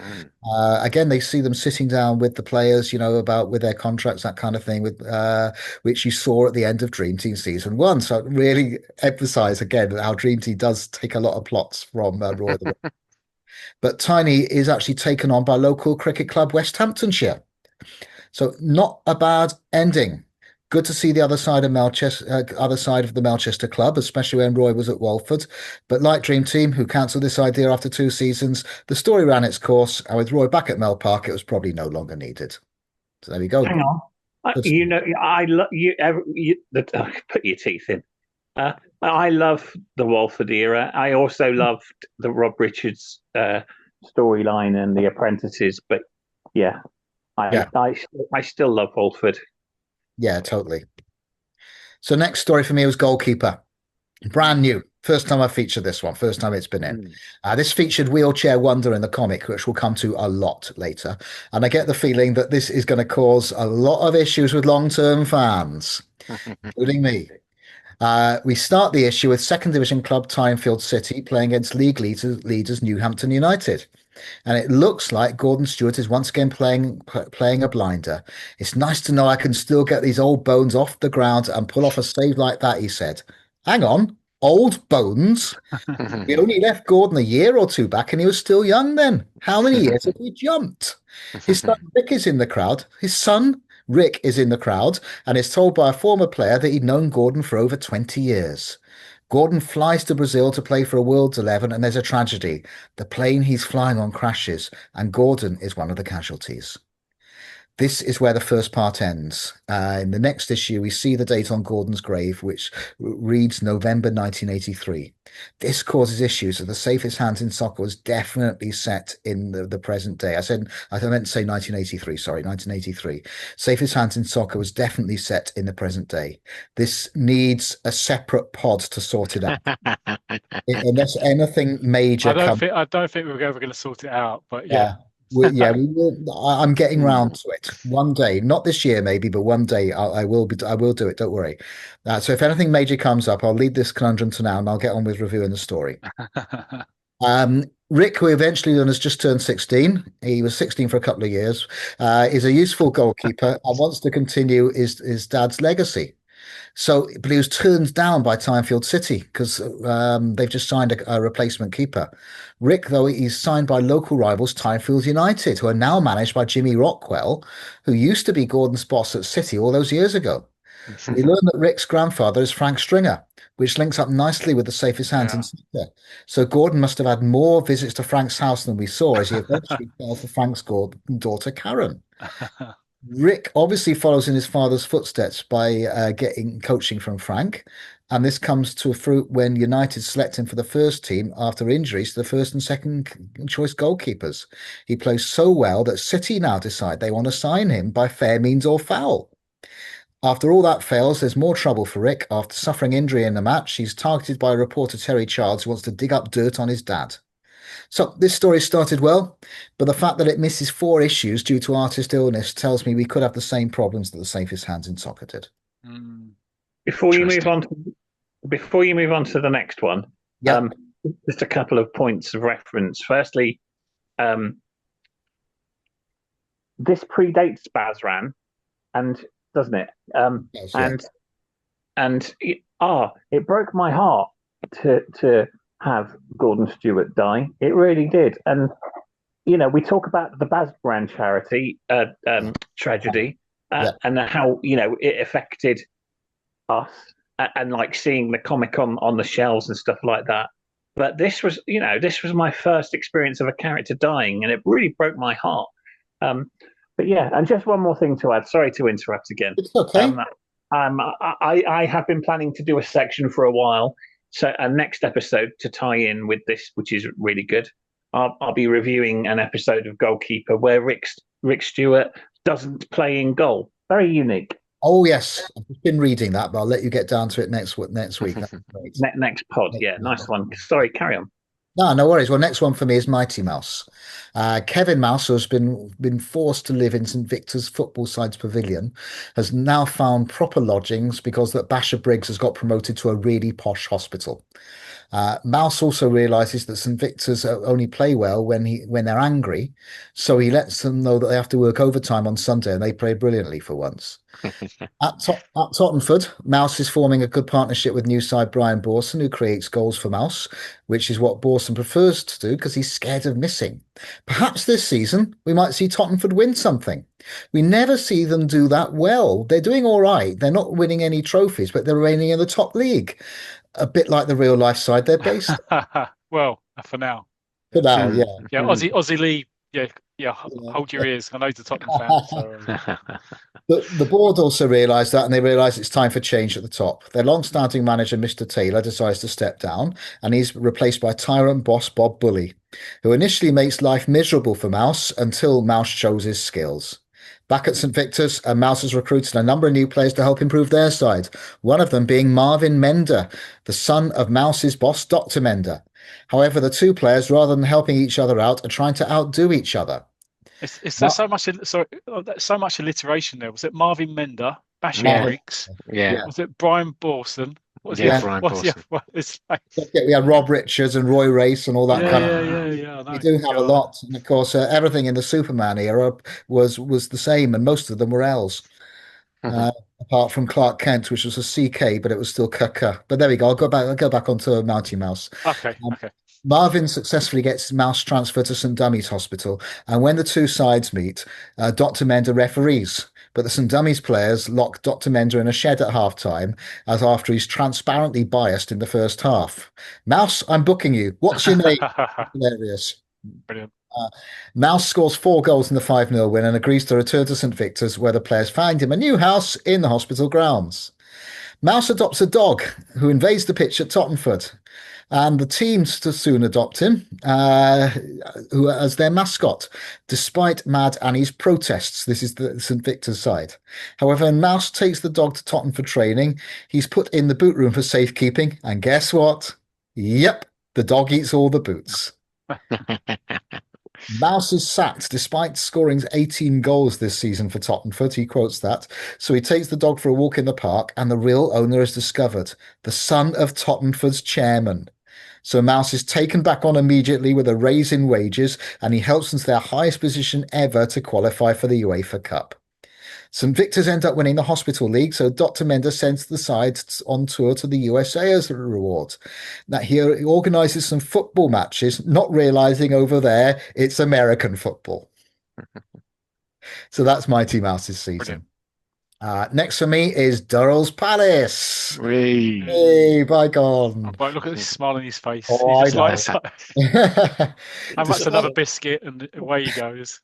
Again, they see them sitting down with the players, with their contracts, that kind of thing, which you saw at the end of Dream Team season 1. So it really emphasise again how Dream Team does take a lot of plots from Roy. But Tiny is actually taken on by local cricket club West Hamptonshire. So not a bad ending. Good to see the other side of the Melchester club, especially when Roy was at Walford. But like Dream Team, who cancelled this idea after 2 seasons, the story ran its course, and with Roy back at Mel Park, it was probably no longer needed. So there we go. Hang on. I love you. Put your teeth in. I love the Walford era. I also loved the Rob Richards storyline and the apprentices. But yeah, Yeah. I still love Walford. Yeah, totally. So next story for me was goalkeeper. Brand new. First time I featured this one. First time it's been in. This featured Wheelchair Wonder in the comic, which we'll come to a lot later. And I get the feeling that this is going to cause a lot of issues with long-term fans, including me. We start the issue with second division club Tynefield City playing against league leaders Newhampton United. And it looks like Gordon Stewart is once again playing a blinder. It's nice to know I can still get these old bones off the ground and pull off a save like that, he said. Hang on, old bones? We only left Gordon a year or two back and he was still young then. How many years have we jumped? His son Rick is in the crowd. His son Rick is in the crowd and is told by a former player that he'd known Gordon for over 20 years. Gordon flies to Brazil to play for a World's 11 and there's a tragedy. The plane he's flying on crashes and Gordon is one of the casualties. This is where the first part ends. In the next issue, we see the date on Gordon's grave, which reads November 1983. This causes issues. So the safest hands in soccer was definitely set in the present day. I meant to say 1983, sorry, 1983. Safest hands in soccer was definitely set in the present day. This needs a separate pod to sort it out. Unless anything major I don't think we're ever going to sort it out, but yeah. We will. I'm getting round to it one day, not this year maybe, but one day I will do it. Don't worry. So if anything major comes up, I'll leave this conundrum to now, and I'll get on with reviewing the story. Rick, who eventually has just turned 16, he was 16 for a couple of years, is a useful goalkeeper and wants to continue his dad's legacy. So, but he was turned down by Tynefield City because they've just signed a replacement keeper. Rick, though, he's signed by local rivals Tynefield United, who are now managed by Jimmy Rockwell, who used to be Gordon's boss at City all those years ago. We learn that Rick's grandfather is Frank Stringer, which links up nicely with the safest hands in soccer. So Gordon must have had more visits to Frank's house than we saw as he eventually fell for Frank's daughter, Karen. Rick obviously follows in his father's footsteps by getting coaching from Frank, and this comes to fruit when United select him for the first team after injuries to the first and second choice goalkeepers. He plays so well that City now decide they want to sign him by fair means or foul. After all that fails, there's more trouble for Rick. After suffering injury in the match, he's targeted by reporter Terry Childs, who wants to dig up dirt on his dad. So this story started well, but the fact that it misses 4 issues due to artist illness tells me we could have the same problems that the safest hands in soccer did. Before you move on to the next one, just a couple of points of reference. Firstly, this predates Bazran, and doesn't it? It broke my heart to have Gordon Stewart die. It really did. And we talk about the Bazran charity tragedy and how it affected us and like seeing the comic on the shelves and stuff like that. But this was my first experience of a character dying, and it really broke my heart. But yeah, and just one more thing to add. Sorry to interrupt again. It's okay. I have been planning to do a section for a while. So a next episode to tie in with this, which is really good. I'll be reviewing an episode of Goalkeeper where Rick Stewart doesn't play in goal. Very unique. Oh yes, I've been reading that, but I'll let you get down to it next week. Next pod, yeah, nice one. Sorry, carry on. No worries. Well, next one for me is Mighty Mouse. Kevin Mouse, who has been forced to live in St Victor's football side's pavilion, has now found proper lodgings because that Basher Briggs has got promoted to a really posh hospital. Mouse also realizes that St. Victor's only play well when they're angry, so he lets them know that they have to work overtime on Sunday, and they play brilliantly for once. At Tottenford, Mouse is forming a good partnership with new side Brian Borson, who creates goals for Mouse, which is what Borson prefers to do because he's scared of missing. Perhaps this season we might see Tottenford win something. We never see them do that well. They're doing all right. They're not winning any trophies, but they're remaining in the top league. A bit like the real life side they're based Well, for now. for now, yeah. Yeah, Aussie Lee. Yeah. Hold your ears. I know he's a Tottenham fan. So. The board also realised that, and they realise it's time for change at the top. Their long-standing manager, Mr. Taylor, decides to step down, and he's replaced by tyrant boss Bob Bully, who initially makes life miserable for Mouse until Mouse shows his skills. Back at St. Victor's, Mouse has recruited a number of new players to help improve their side, one of them being Marvin Mender, the son of Mouse's boss, Dr. Mender. However, the two players, rather than helping each other out, are trying to outdo each other. There's so much alliteration there. Was it Marvin Mender, Basham Briggs? Yeah. Was it Brian Borson? Brian Borson. We had Rob Richards and Roy Race and all that kind of. Yeah. We do have a lot, and of course, everything in the Superman era was the same, and most of them were L's. Apart from Clark Kent, which was a CK, but it was still KK. But there we go. I'll go back onto Mounty Mouse. Okay. Marvin successfully gets Mouse transferred to St. Dummy's Hospital, and when the two sides meet, Dr. Mender referees. But the St. Dummy's players lock Dr. Mender in a shed at half-time, as after he's transparently biased in the first half. Mouse, I'm booking you. What's your name? Hilarious. Brilliant. Mouse scores 4 goals in the 5-0 win and agrees to return to St. Victor's, where the players find him a new house in the hospital grounds. Mouse adopts a dog who invades the pitch at Tottenford, and the team soon adopt him who as their mascot, despite Mad Annie's protests. This is the St. Victor's side. However, when Mouse takes the dog to Tottenham for training, he's put in the boot room for safekeeping, and guess what? Yep, the dog eats all the boots. Mouse is sacked despite scoring 18 goals this season for Tottenham. He quotes that. So he takes the dog for a walk in the park, and the real owner is discovered, the son of Tottenham's chairman. So Mouse is taken back on immediately with a raise in wages, and he helps them to their highest position ever to qualify for the UEFA Cup. St. Victor's end up winning the Hospital League, so Dr. Mender sends the side on tour to the USA as a reward. Now, he organises some football matches, not realising over there it's American football. So that's Mighty Mouse's season. Next for me is Durrell's Palace. Hey, Bygone. Oh, look at this smile on his face. Oh, he just how much another biscuit, and away he goes.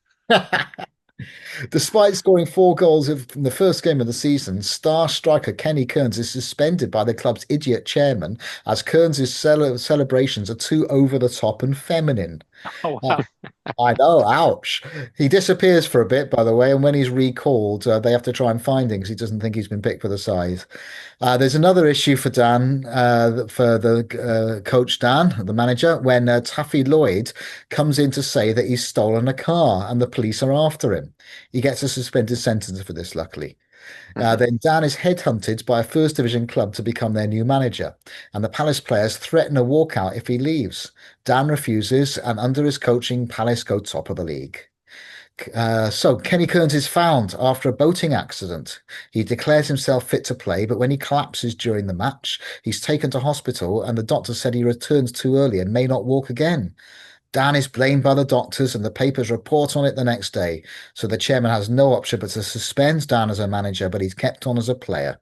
Despite scoring 4 goals in the first game of the season, star striker Kenny Kearns is suspended by the club's idiot chairman, as Kearns' celebrations are too over the top and feminine. Oh, wow. I know, ouch. He disappears for a bit, by the way, and when he's recalled, they have to try and find him because he doesn't think he's been picked for the side. There's another issue for Dan, for the coach Dan, the manager, when Taffy Lloyd comes in to say that he's stolen a car and the police are after him. He gets a suspended sentence for this, luckily. Then Dan is headhunted by a First Division club to become their new manager, and the Palace players threaten a walkout if he leaves. Dan refuses, and under his coaching, Palace go top of the league. So Kenny Kearns is found after a boating accident. He declares himself fit to play, but when he collapses during the match, he's taken to hospital, and the doctor said he returns too early and may not walk again. Dan is blamed by the doctors, and the papers report on it the next day. So the chairman has no option but to suspend Dan as a manager, but he's kept on as a player.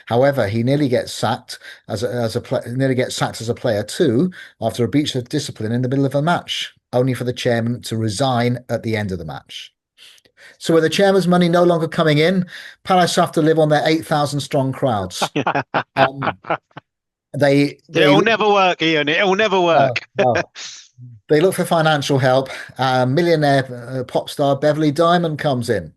However, he nearly gets sacked as a player too, after a breach of discipline in the middle of a match, only for the chairman to resign at the end of the match. So with the chairman's money no longer coming in, Palace have to live on their 8,000 strong crowds. It'll never work, Ian. It'll never work. No. They look for financial help. Millionaire pop star Beverly Diamond comes in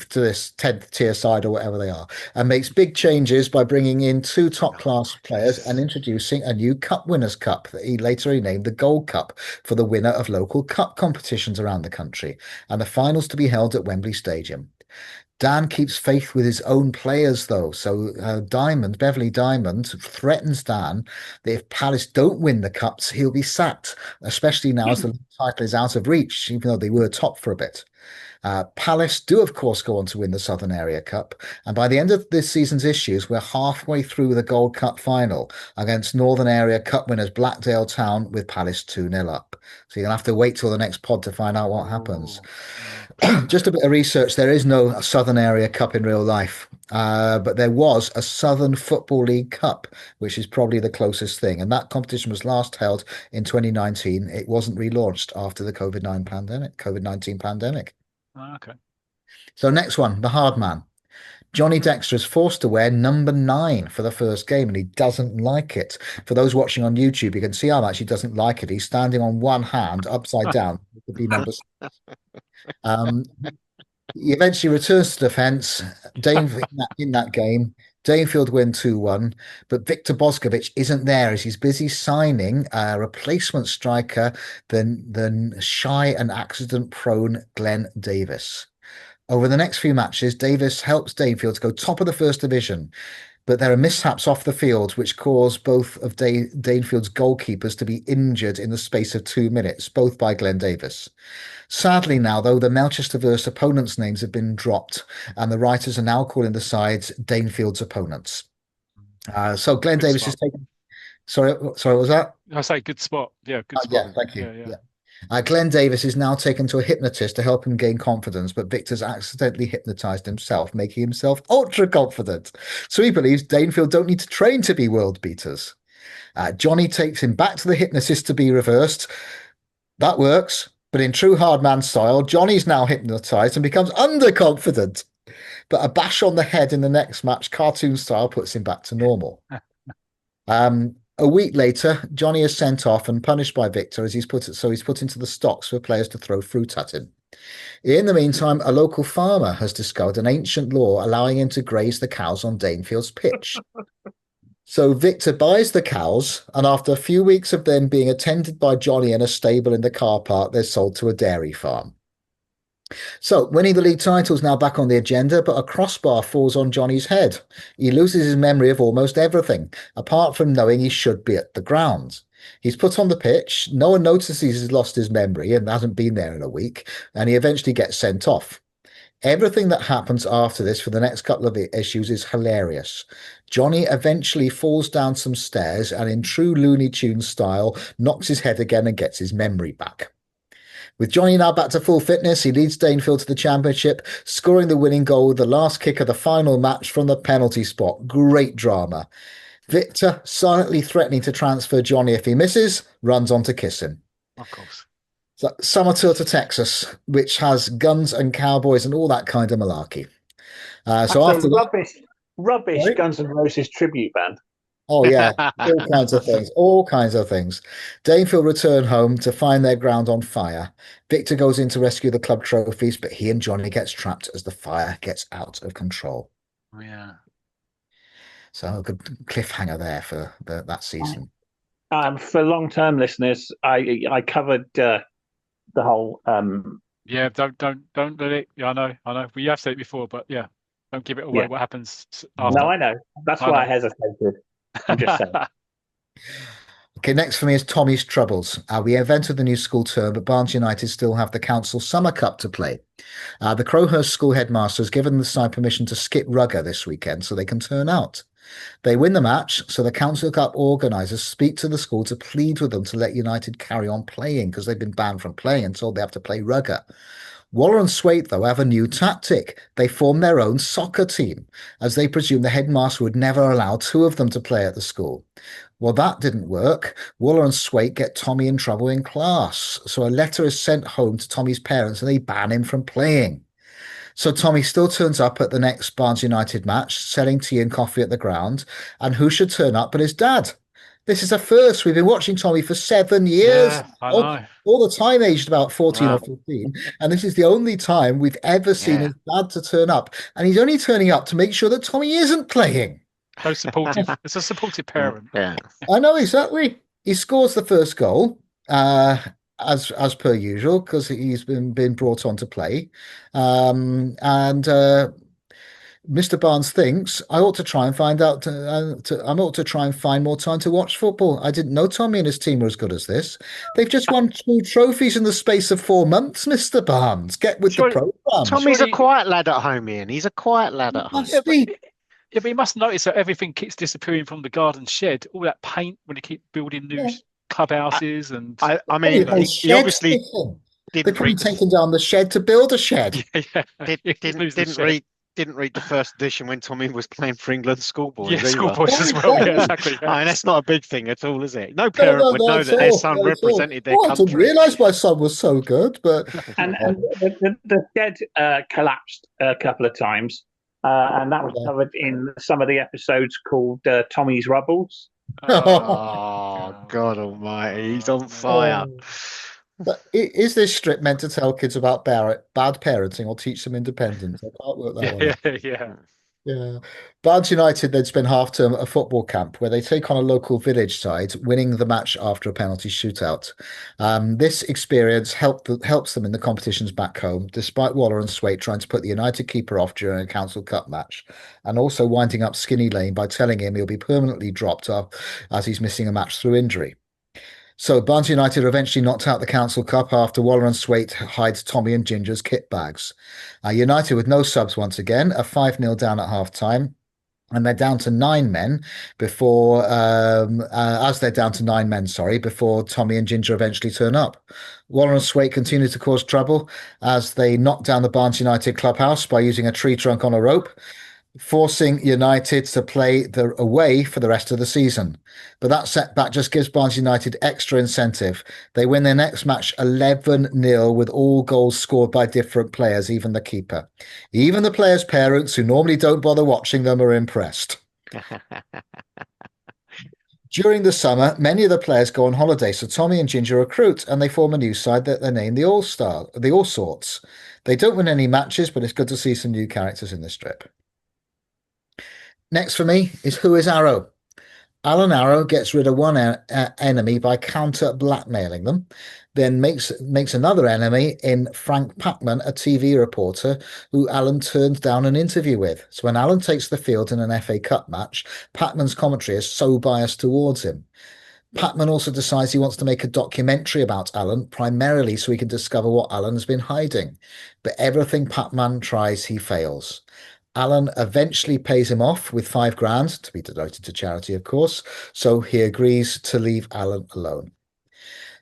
to this 10th tier side or whatever they are, and makes big changes by bringing in 2 top-class players and introducing a new Cup Winners' Cup that he later renamed the Gold Cup for the winner of local cup competitions around the country, and the finals to be held at Wembley Stadium. Dan keeps faith with his own players, though. So Beverly Diamond, threatens Dan that if Palace don't win the Cups, he'll be sacked, especially now as the league title is out of reach, even though they were top for a bit. Palace do, of course, go on to win the Southern Area Cup. And by the end of this season's issues, we're halfway through the Gold Cup final against Northern Area Cup winners Blackdale Town with Palace 2-0 up. So you're going to have to wait till the next pod to find out what happens. Just a bit of research. There is no Southern Area Cup in real life, but there was a Southern Football League Cup, which is probably the closest thing. And that competition was last held in 2019. It wasn't relaunched after the COVID-19 pandemic. Okay. So next one, the hard man. Johnny Dexter is forced to wear number 9 for the first game, and he doesn't like it. For those watching on YouTube, you can see how much he doesn't like it. He's standing on one hand, upside down. It could be number 6. He eventually returns to defence. In that game, Danefield win 2-1, but Victor Boskovic isn't there as he's busy signing a replacement striker than shy and accident-prone Glenn Davis. Over the next few matches, Davis helps Danefield to go top of the First Division, but there are mishaps off the field which cause both of Danefield's goalkeepers to be injured in the space of 2 minutes, both by Glenn Davis. Sadly now, though, the Melchester-verse opponents' names have been dropped, and the writers are now calling the sides Danefield's opponents. So Glenn Davis is taken. Sorry, what was that? I say good spot. Yeah, good spot. Yeah, thank you. Yeah. Glenn Davis is now taken to a hypnotist to help him gain confidence, but Victor's accidentally hypnotized himself, making himself ultra confident. So he believes Danefield don't need to train to be world beaters. Johnny takes him back to the hypnotist to be reversed. That works. But in true hard man style, Johnny's now hypnotized and becomes underconfident. But a bash on the head in the next match, cartoon style, puts him back to normal. A week later, Johnny is sent off and punished by Victor as he's put into the stocks for players to throw fruit at him. In the meantime, a local farmer has discovered an ancient law allowing him to graze the cows on Danefield's pitch. So Victor buys the cows, and after a few weeks of them being attended by Johnny in a stable in the car park, they're sold to a dairy farm. So winning the league title is now back on the agenda, but a crossbar falls on Johnny's head. He loses his memory of almost everything, apart from knowing he should be at the ground. He's put on the pitch, no one notices he's lost his memory and hasn't been there in a week, and he eventually gets sent off. Everything that happens after this for the next couple of issues is hilarious. Johnny eventually falls down some stairs and in true Looney Tunes style, knocks his head again and gets his memory back. With Johnny now back to full fitness, he leads Danefield to the championship, scoring the winning goal with the last kick of the final match from the penalty spot. Great drama. Victor, silently threatening to transfer Johnny if he misses, runs on to kiss him. Of course. So, summer tour to Texas, which has guns and cowboys and all that kind of malarkey. So after rubbish Sorry? Guns N' Roses tribute band. Oh yeah, all kinds of things. Danefield return home to find their ground on fire. Victor goes in to rescue the club trophies, but he and Johnny gets trapped as the fire gets out of control. Oh, yeah. So a good cliffhanger there for that season. For long-term listeners, I covered the whole. Yeah, don't let it. Yeah, I know. Well, you have said it before, but yeah, don't give it away. Yeah. What happens after? No, I know. That's why I hesitated. I'm just saying. Okay, next for me is Tommy's Troubles. We invented the new school term, but Barnes United still have the council summer cup to play. The Crowhurst school headmaster has given the side permission to skip rugger this weekend so they can turn out. They win the match, so the council cup organisers speak to the school to plead with them to let United carry on playing because they've been banned from playing and told they have to play rugger. Waller and Swait, though, have a new tactic. They form their own soccer team, as they presume the headmaster would never allow 2 of them to play at the school. Well, that didn't work. Waller and Swait get Tommy in trouble in class, so a letter is sent home to Tommy's parents and they ban him from playing. So Tommy still turns up at the next Barnes United match, selling tea and coffee at the ground, and who should turn up but his dad? This is a first. We've been watching Tommy for 7 years. Yeah, I know. All the time aged about 14 or 15. And this is the only time we've ever seen his dad to turn up. And he's only turning up to make sure that Tommy isn't playing. So supportive. It's a supportive parent. Yeah. I know, exactly. He scores the first goal. as per usual, because he's been brought on to play. And Mr. Barnes thinks I ought to try and find out. I ought to try and find more time to watch football. I didn't know Tommy and his team were as good as this. They've just won 2 trophies in the space of 4 months, Mr. Barnes. Get with the Surely, program. Tommy's a surely, quiet lad at home, Ian. He's a quiet lad at home. yeah, Must be. but you must notice that everything keeps disappearing from the garden shed. All that paint when they keep building new Yeah. clubhouses and I Oh, mean, the whole he shed obviously thing. They've didn't probably read the taken down the shed to build a shed. yeah, didn't didn't read the first edition when Tommy was playing for England schoolboys either. schoolboys as Oh, well. Yeah, yeah. exactly. I mean, that's not a big thing at all, is it? No No, parent no, would not know at that their all. son Not at all. represented their Oh, I didn't country. realise my son was so good, but And the shed collapsed a couple of times, and that was Yeah. covered in some of the episodes called Tommy's Rubbles. Oh, God almighty, he's on fire. But is this strip meant to tell kids about bad parenting or teach them independence? I can't work that one out. Yeah. Yeah. Barnes United then spend half term at a football camp where they take on a local village side, winning the match after a penalty shootout. This experience helps them in the competitions back home, despite Waller and Swait trying to put the United keeper off during a Council Cup match, and also winding up Skinny Lane by telling him he'll be permanently dropped off as he's missing a match through injury. So Barnes United are eventually knocked out the Council Cup after Waller and Swait hide Tommy and Ginger's kit bags. United with no subs once again, a 5-0 down at half time. And they're down to 9 men before, as they're down to 9 men, sorry, before Tommy and Ginger eventually turn up. Waller and Swait continue to cause trouble as they knock down the Barnes United clubhouse by using a tree trunk on a rope, forcing United to play away for the rest of the season. But that setback just gives Barnes United extra incentive. They win their next match 11-0 with all goals scored by different players, even the keeper. Even the players' parents, who normally don't bother watching them, are impressed. During the summer, many of the players go on holiday, so Tommy and Ginger recruit, and they form a new side that they name the All Sorts. They don't win any matches, but it's good to see some new characters in the strip. Next for me is Who is Arrow? Alan Arrow gets rid of one enemy by counter blackmailing them, then makes another enemy in Frank Pacman, a TV reporter who Alan turned down an interview with. So when Alan takes the field in an FA Cup match, Pacman's commentary is so biased towards him. Pacman also decides he wants to make a documentary about Alan, primarily so he can discover what Alan has been hiding. But everything Pacman tries, he fails. Alan eventually pays him off with £5,000 to be devoted to charity, of course. So he agrees to leave Alan alone.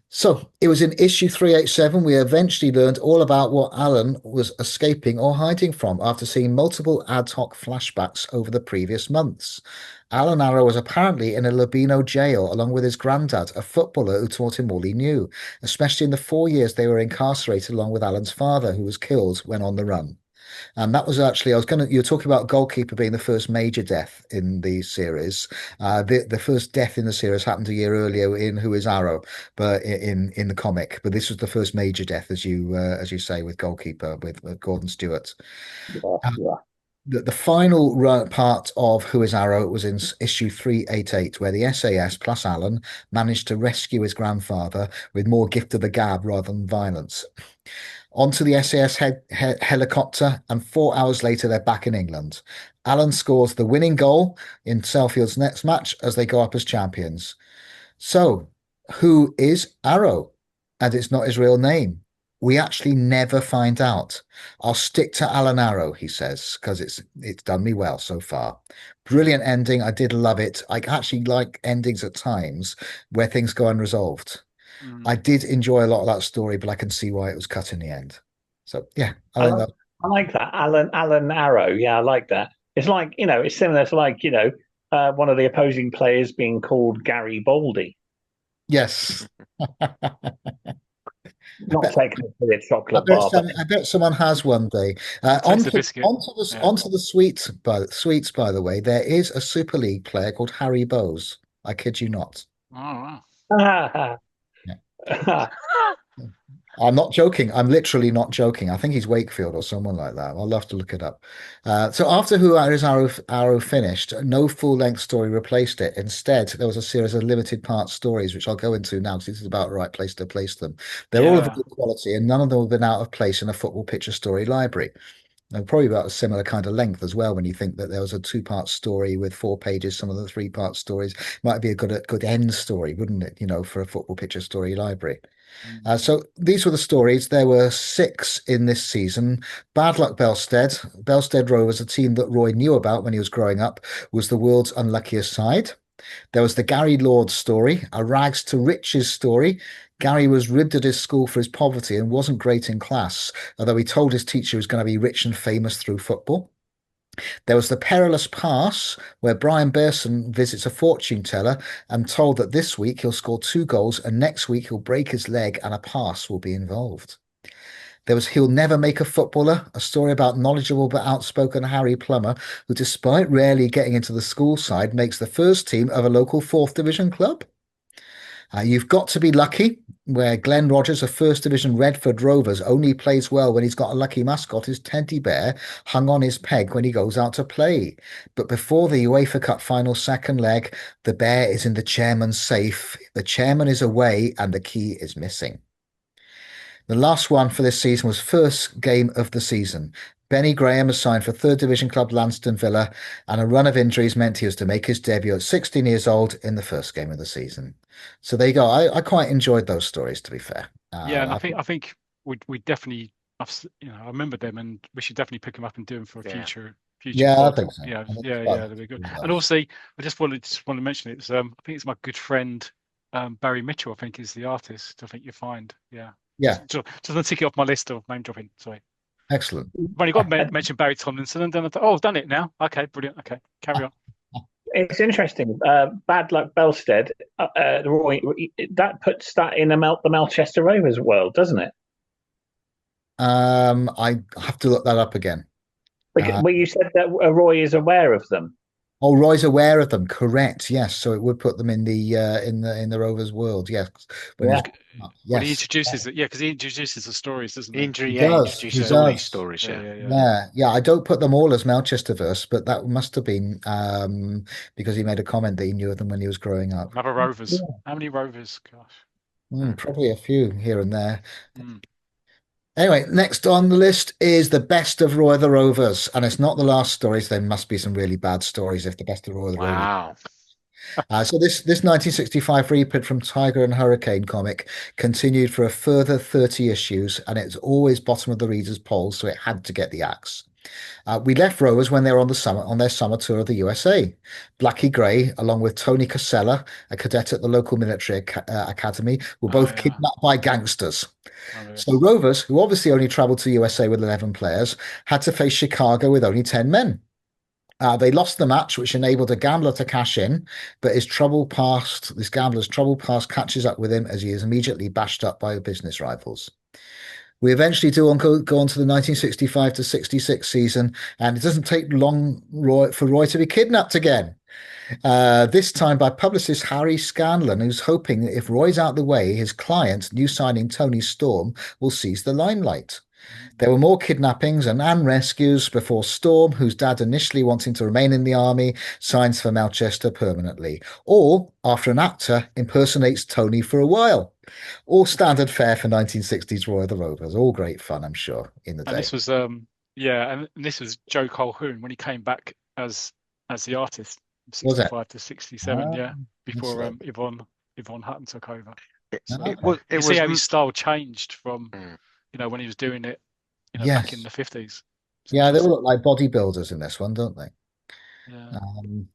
So it was in issue 387 we eventually learned all about what Alan was escaping or hiding from after seeing multiple ad hoc flashbacks over the previous months. Alan Arrow was apparently in a Labino jail along with his granddad, a footballer who taught him all he knew, especially in the 4 years they were incarcerated along with Alan's father, who was killed when on the run. And that was actually, you were talking about goalkeeper being the first major death in the series. The first death in the series happened a year earlier in Who is Arrow, but in the comic. But this was the first major death, as you say, with goalkeeper, with Gordon Stewart. Yeah. The final part of Who is Arrow was in issue 388, where the SAS plus Alan managed to rescue his grandfather with more gift of the gab rather than violence. Onto the SAS helicopter, and 4 hours later, they're back in England. Alan scores the winning goal in Selfield's next match as they go up as champions. So, who is Arrow? And it's not his real name. We actually never find out. I'll stick to Alan Arrow, he says, because it's done me well so far. Brilliant ending. I did love it. I actually like endings at times where things go unresolved. I did enjoy a lot of that story, but I can see why it was cut in the end. So yeah, I like that. Alan Arrow. Yeah, I like that. It's like, it's similar to like, one of the opposing players being called Gary Baldy. Yes. Not technically a chocolate bar, but I bet someone has one day. Takes the biscuit. Onto the sweets, by the way, there is a Super League player called Harry Bowes. I kid you not. Oh, wow. Yeah. I'm not joking. I'm literally not joking. I think he's Wakefield or someone like that. I'll have to look it up. So after Who Is Arrow finished, no full-length story replaced it. Instead, there was a series of limited part stories, which I'll go into now because this is about the right place to place them. They're all of Yeah. good quality, and none of them have been out of place in a football picture story library. They're probably about a similar kind of length as well. When you think that there was a two-part story with 4 pages, some of the three-part stories might be a good end story, wouldn't it? For a football picture story library. So these were the stories. There were 6 in this season. Bad luck, Belstead. Belstead Rovers, a team that Roy knew about when he was growing up, was the world's unluckiest side. There was the Gary Lord story, a rags to riches story. Gary was ribbed at his school for his poverty and wasn't great in class, although he told his teacher he was going to be rich and famous through football. There was the perilous pass, where Brian Berson visits a fortune teller and told that this week he'll score 2 goals and next week he'll break his leg and a pass will be involved. There was He'll Never Make a Footballer, a story about knowledgeable but outspoken Harry Plummer, who, despite rarely getting into the school side, makes the first team of a local 4th Division club. You've Got to Be Lucky, where Glenn Rogers of First Division Redford Rovers only plays well when he's got a lucky mascot, his teddy bear, hung on his peg when he goes out to play. But before the UEFA Cup final second leg, the bear is in the chairman's safe. The chairman is away and the key is missing. The last one for this season was first game of the season. Benny Graham was signed for 3rd Division club Lanston Villa, and a run of injuries meant he was to make his debut at 16 years old in the first game of the season. So there you go. I quite enjoyed those stories, to be fair. Yeah, and I think we definitely, I remember them, and we should definitely pick them up and do them for a future Yeah, I pod. think so. Yeah, I think yeah, it's fun. yeah, they'll be good. And also, I just want to mention it. I think it's my good friend Barry Mitchell. I think is the artist. I think you'll find. Yeah. Yeah, Just to tick it off my list of name dropping. Sorry. excellent. I've only got to mention Barry Tomlinson, and then I thought, oh, I've done it now. Okay, brilliant. Okay, carry on. It's interesting. Bad luck, Belstead. Roy, that puts that in the Melchester Rovers world, doesn't it? I have to look that up again. Well, you said that Roy is aware of them. Oh, Roy's aware of them. Correct. Yes. So it would put them in the Rovers world. Yes. Yeah. Well, he Yes. introduces it. Yeah, because he introduces the stories, doesn't he? Injury, He yeah, does. introduces He all does. these stories, yeah. Yeah. I don't put them all as Melchesterverse, but that must have been because he made a comment that he knew of them when he was growing up. Another Rovers. How many Rovers? Gosh. Probably a few here and there. Mm. Anyway, next on the list is the best of Roy of the Rovers, and it's not the last stories. There must be some really bad stories if the best of Roy of the Rovers. Wow. So this 1965 reprint from Tiger and Hurricane comic continued for a further 30 issues, and it's always bottom of the readers' polls, so it had to get the axe. We left Rovers when they were on their summer tour of the USA. Blackie Gray, along with Tony Casella, a cadet at the local military academy, were both kidnapped by gangsters. So Rovers, who obviously only travelled to USA with 11 players, had to face Chicago with only 10 men. They lost the match, which enabled a gambler to cash in, but this gambler's troubled past catches up with him as he is immediately bashed up by business rivals. We eventually go on to the 1965 to 66 season, and it doesn't take long for Roy to be kidnapped again. This time by publicist Harry Scanlon, who's hoping that if Roy's out the way, his client, new signing Tony Storm, will seize the limelight. There were more kidnappings and rescues before Storm, whose dad initially wanting to remain in the army, signs for Melchester permanently, or after an actor impersonates Tony for a while. All standard fare for 1960s Roy of the Rovers. All great fun, I'm sure, in the day. And this was and this was Joe Colquhoun when he came back as the artist, 65 to 67, before Yvonne Hutton took over. You see how his style changed from when he was doing it back in the 50s. Yeah, they all look like bodybuilders in this one, don't they? Yeah.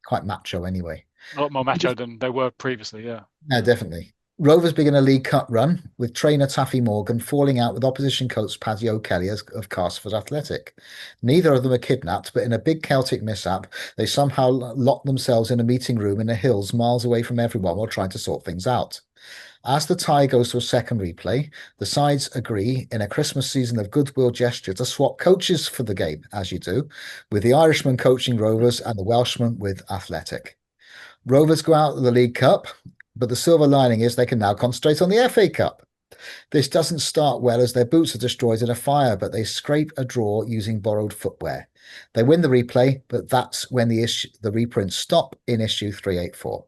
Quite macho anyway. A lot more macho than they were previously, yeah. Yeah, definitely. Rovers begin a League Cup run with trainer Taffy Morgan falling out with opposition coach Paddy O'Kelly of Castleford Athletic. Neither of them are kidnapped, but in a big Celtic mishap, they somehow lock themselves in a meeting room in the hills miles away from everyone while trying to sort things out. As the tie goes to a second replay, the sides agree in a Christmas season of goodwill gesture to swap coaches for the game, as you do, with the Irishman coaching Rovers and the Welshman with Athletic. Rovers go out of the League Cup, but the silver lining is they can now concentrate on the FA Cup. This doesn't start well as their boots are destroyed in a fire, but they scrape a draw using borrowed footwear. They win the replay, but that's when the reprints stop in issue 384.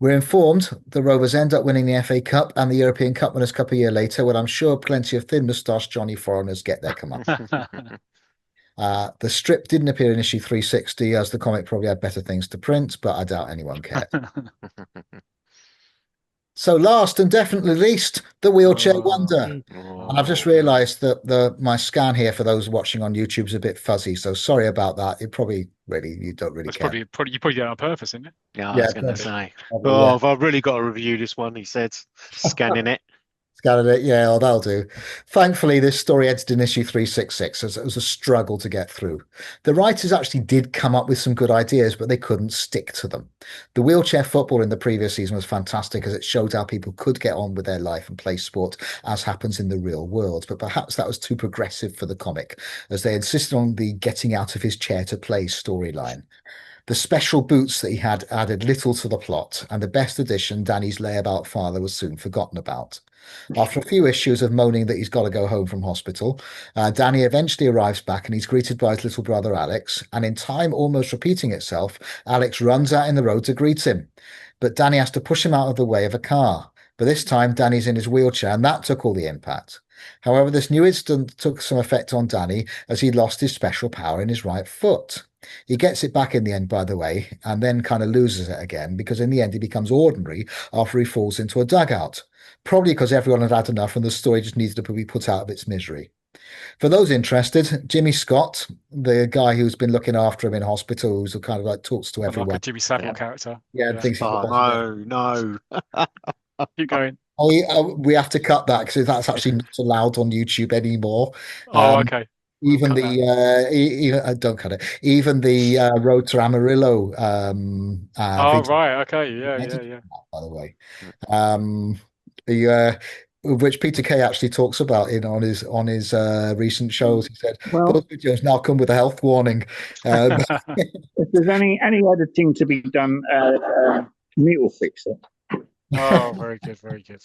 We're informed the Rovers end up winning the FA Cup and the European Cup Winners' Cup a year later, when I'm sure plenty of thin moustache Johnny foreigners get their command. The strip didn't appear in issue 360, as the comic probably had better things to print, but I doubt anyone cared. So last and definitely least, the wheelchair wonder. And I've just realised that my scan here for those watching on YouTube is a bit fuzzy, so sorry about that. It probably you don't really care. You probably did it on purpose, isn't it? Yeah, I was going to say. Probably, Oh, I've really got to review this one, he said, scanning it. Scattered it, yeah, oh, that'll do. Thankfully, this story edited in issue 366, as it was a struggle to get through. The writers actually did come up with some good ideas, but they couldn't stick to them. The wheelchair football in the previous season was fantastic, as it showed how people could get on with their life and play sport, as happens in the real world. But perhaps that was too progressive for the comic, as they insisted on the getting out of his chair to play storyline. The special boots that he had added little to the plot, and the best addition, Danny's layabout father, was soon forgotten about. After a few issues of moaning that he's got to go home from hospital, Danny eventually arrives back and he's greeted by his little brother Alex, and in time almost repeating itself, Alex runs out in the road to greet him. But Danny has to push him out of the way of a car. But this time Danny's in his wheelchair, and that took all the impact. However, this new incident took some effect on Danny, as he lost his special power in his right foot. He gets it back in the end, by the way, and then kind of loses it again, because in the end he becomes ordinary after he falls into a dugout. Probably because everyone had had enough and the story just needed to be put out of its misery. For those interested, Jimmy Scott, the guy who's been looking after him in hospital, who's kind of like talks to everyone. Like a Jimmy Savile character. Yeah, thinks he's no. Keep going. We have to cut that because that's actually not allowed on YouTube anymore. Okay. Even don't cut it. Even the Road to Amarillo. Right. Okay. Yeah. By the way, which Peter Kay actually talks about on his recent shows. He said those videos now come with a health warning. If there's any editing to be done, Mute will fix it. Oh, very good, very good.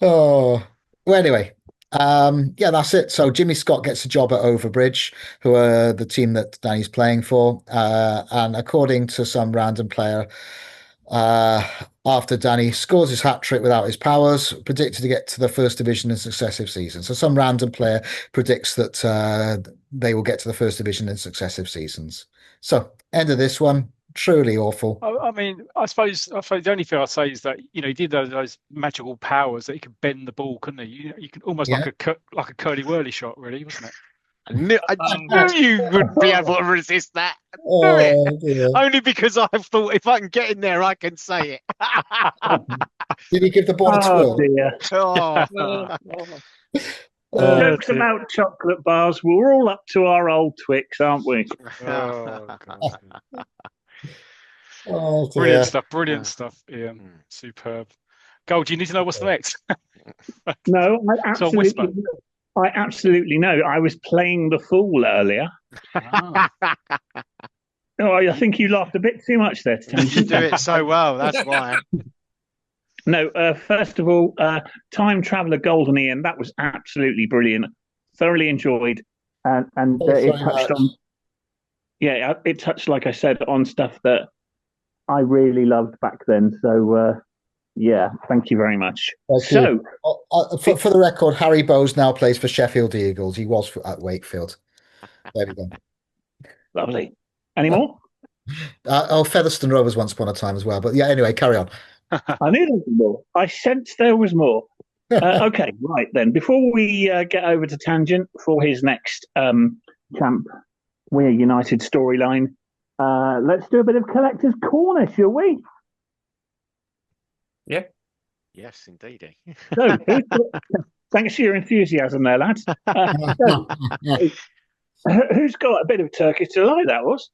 Oh, well, anyway. That's it. So Jimmy Scott gets a job at Overbridge, who are the team that Danny's playing for. And according to some random player, after Danny scores his hat trick without his powers, predicted to get to the first division in successive seasons. So some random player predicts that they will get to the first division in successive seasons. So end of this one. Truly awful. I mean, I suppose the only thing I'd say is that he did those magical powers that he could bend the ball, couldn't he? You can almost like a curly whirly shot, really, wasn't it? I knew you would be able to resist that. Only because I thought if I can get in there, I can say it. Did he give the ball a twirl? Jokes about chocolate bars. We're all up to our old Twix, aren't we? Brilliant stuff, Ian. Superb. Gold, do you need to know what's next? No, I absolutely know. I was playing the fool earlier. I think you laughed a bit too much there. You do it so well, that's why. No, first of all, Time Traveller Golden Ian, that was absolutely brilliant. Thoroughly enjoyed. And it touched on... Yeah, it touched, like I said, on stuff that I really loved back then. So, thank you very much. So, for the record, Harry Bowes now plays for Sheffield Eagles. He was at Wakefield. There we go. Lovely. Any more? Featherstone Rovers once upon a time as well. But yeah, anyway, carry on. I knew there was more. I sensed there was more. Okay, right then. Before we get over to Tangent for his next Camp We're United storyline, let's do a bit of Collector's Corner, shall we? Yeah. Yes, indeed. So, thanks for your enthusiasm there, lads. Who's got a bit of Turkish delight, that was?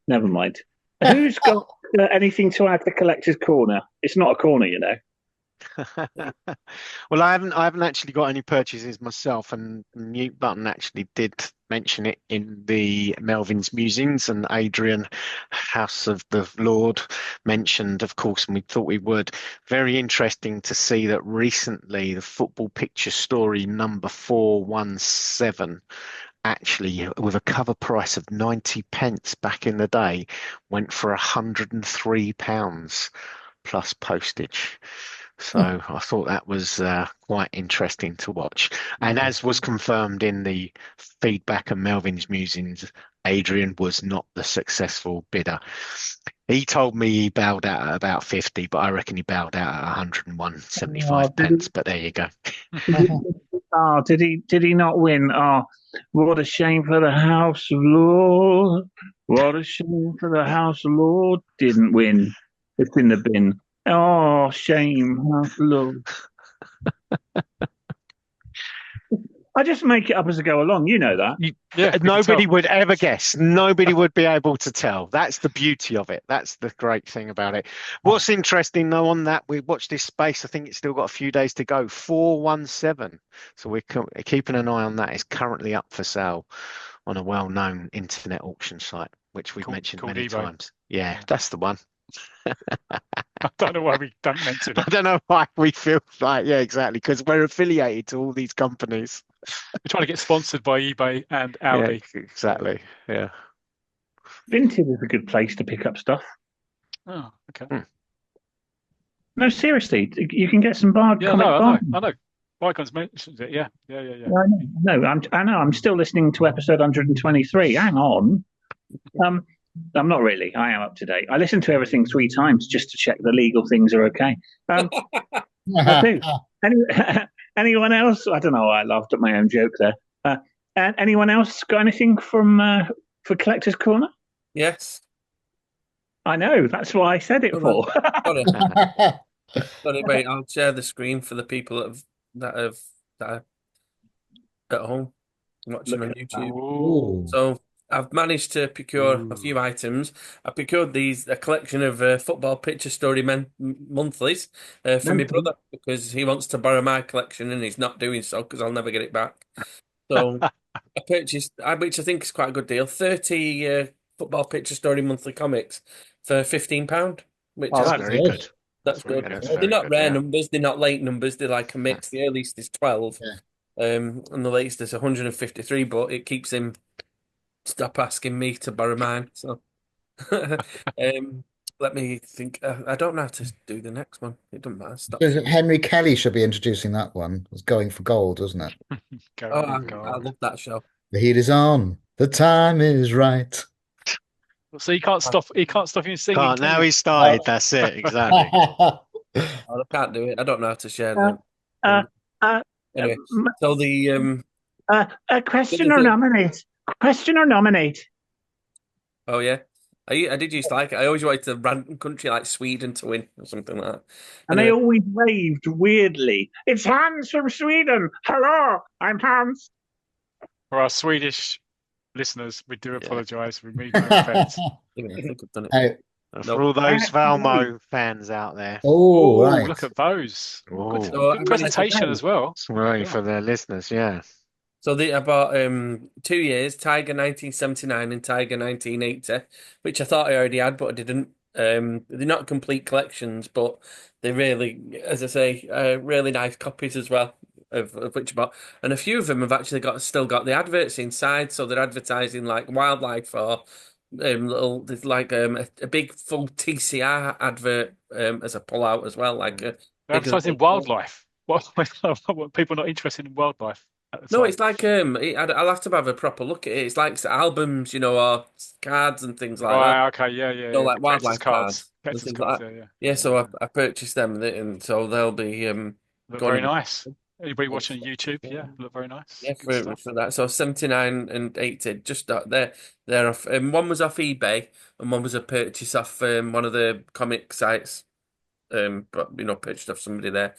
Never mind. Who's got anything to add to Collector's Corner? It's not a corner, you know. Well, I haven't actually got any purchases myself, and Mute Button actually did mention it in the Melvin's musings, and Adrian, House of the Lord, mentioned, of course, and we thought we would. Very interesting to see that recently the Football Picture Story number 417, actually with a cover price of 90 pence back in the day, went for £103 plus postage. So I thought that was quite interesting to watch. And as was confirmed in the feedback and Melvin's musings, Adrian was not the successful bidder. He told me he bowed out at about 50, but I reckon he bowed out at 101.75 pence. But there you go. Oh, did he not win? Oh, what a shame for the House of Lord. What a shame for the House of Lord. Didn't win. It's in the bin. Oh, shame, House of Lord. I just make it up as I go along. You know that. Yeah, Nobody would ever guess. Nobody would be able to tell. That's the beauty of it. That's the great thing about it. What's interesting, though, on that, we watched this space. I think it's still got a few days to go. 417. So we're keeping an eye on that. It's currently up for sale on a well-known internet auction site, which we've mentioned many times. Yeah, that's the one. I don't know why we don't mention it. I don't know why we feel like, yeah, exactly, because we're affiliated to all these companies. We're trying to get sponsored by eBay and Audi. Yeah, exactly. Yeah. Vinted is a good place to pick up stuff. Oh, okay. No, seriously, you can get some comic I bargains. know. Bygone's mentioned it. Yeah. I know. I'm still listening to episode 123. Hang on. I'm not really. I am up to date. I listen to everything 3 times just to check the legal things are okay. I do. Anyone else? I don't know. I laughed at my own joke there. And anyone else got anything from for Collector's Corner? Yes. I know. That's why I said it for. Sorry, wait. I'll share the screen for the people that are at home watching on YouTube. Ooh. So I've managed to procure a few items. I procured a collection of football picture story monthlies for my brother, because he wants to borrow my collection and he's not doing so because I'll never get it back. So I purchased, which I think is quite a good deal, 30 football picture story monthly comics for £15. Which Oh, is that's very good. That's good. That's They're very not good, rare yeah. numbers. They're not late numbers. They're like a mix. The earliest is 12, and the latest is 153. But it keeps him stop asking me to borrow mine. So, let me think. I don't know how to do the next one. It doesn't matter. Stop. Henry Kelly should be introducing that one. It's Going for Gold, isn't it? I love that show. The heat is on. The time is right. So he can't stop. He can't stop you singing. Can't. Now he's started. That's it. Exactly. I can't do it. I don't know how to share them. Anyway, so the question or nominate? Question or nominate? Oh yeah, I did used to like it. I always wanted a random country like Sweden to win or something like that. And they always waved weirdly. It's Hans from Sweden. Hello, I'm Hans. For our Swedish listeners, we do apologise. We mean no offence. For all those Valmo fans out there. Oh, right. Look at those. Good presentation as well. Right, for their listeners, yeah. So I bought 2 years, Tiger 1979 and Tiger 1980, which I thought I already had, but I didn't. They're not complete collections, but they're really, as I say, really nice copies as well of which I bought. And a few of them have actually still got the adverts inside, so they're advertising like wildlife or there's like a big full TCR advert as a pullout as well, like they're advertising wildlife. What people not interested in wildlife? No, it's like I'll have to have a proper look at it. It's like albums, or cards and things like that. Okay, yeah. So like wildlife cards. Things like that. Yeah, so I purchased them, and so they'll be look very nice. Anybody watching on YouTube, look very nice. Yeah, for that. So 79 and 80, just they're off. One was off eBay, and one was a purchase off one of the comic sites. But purchased off somebody there.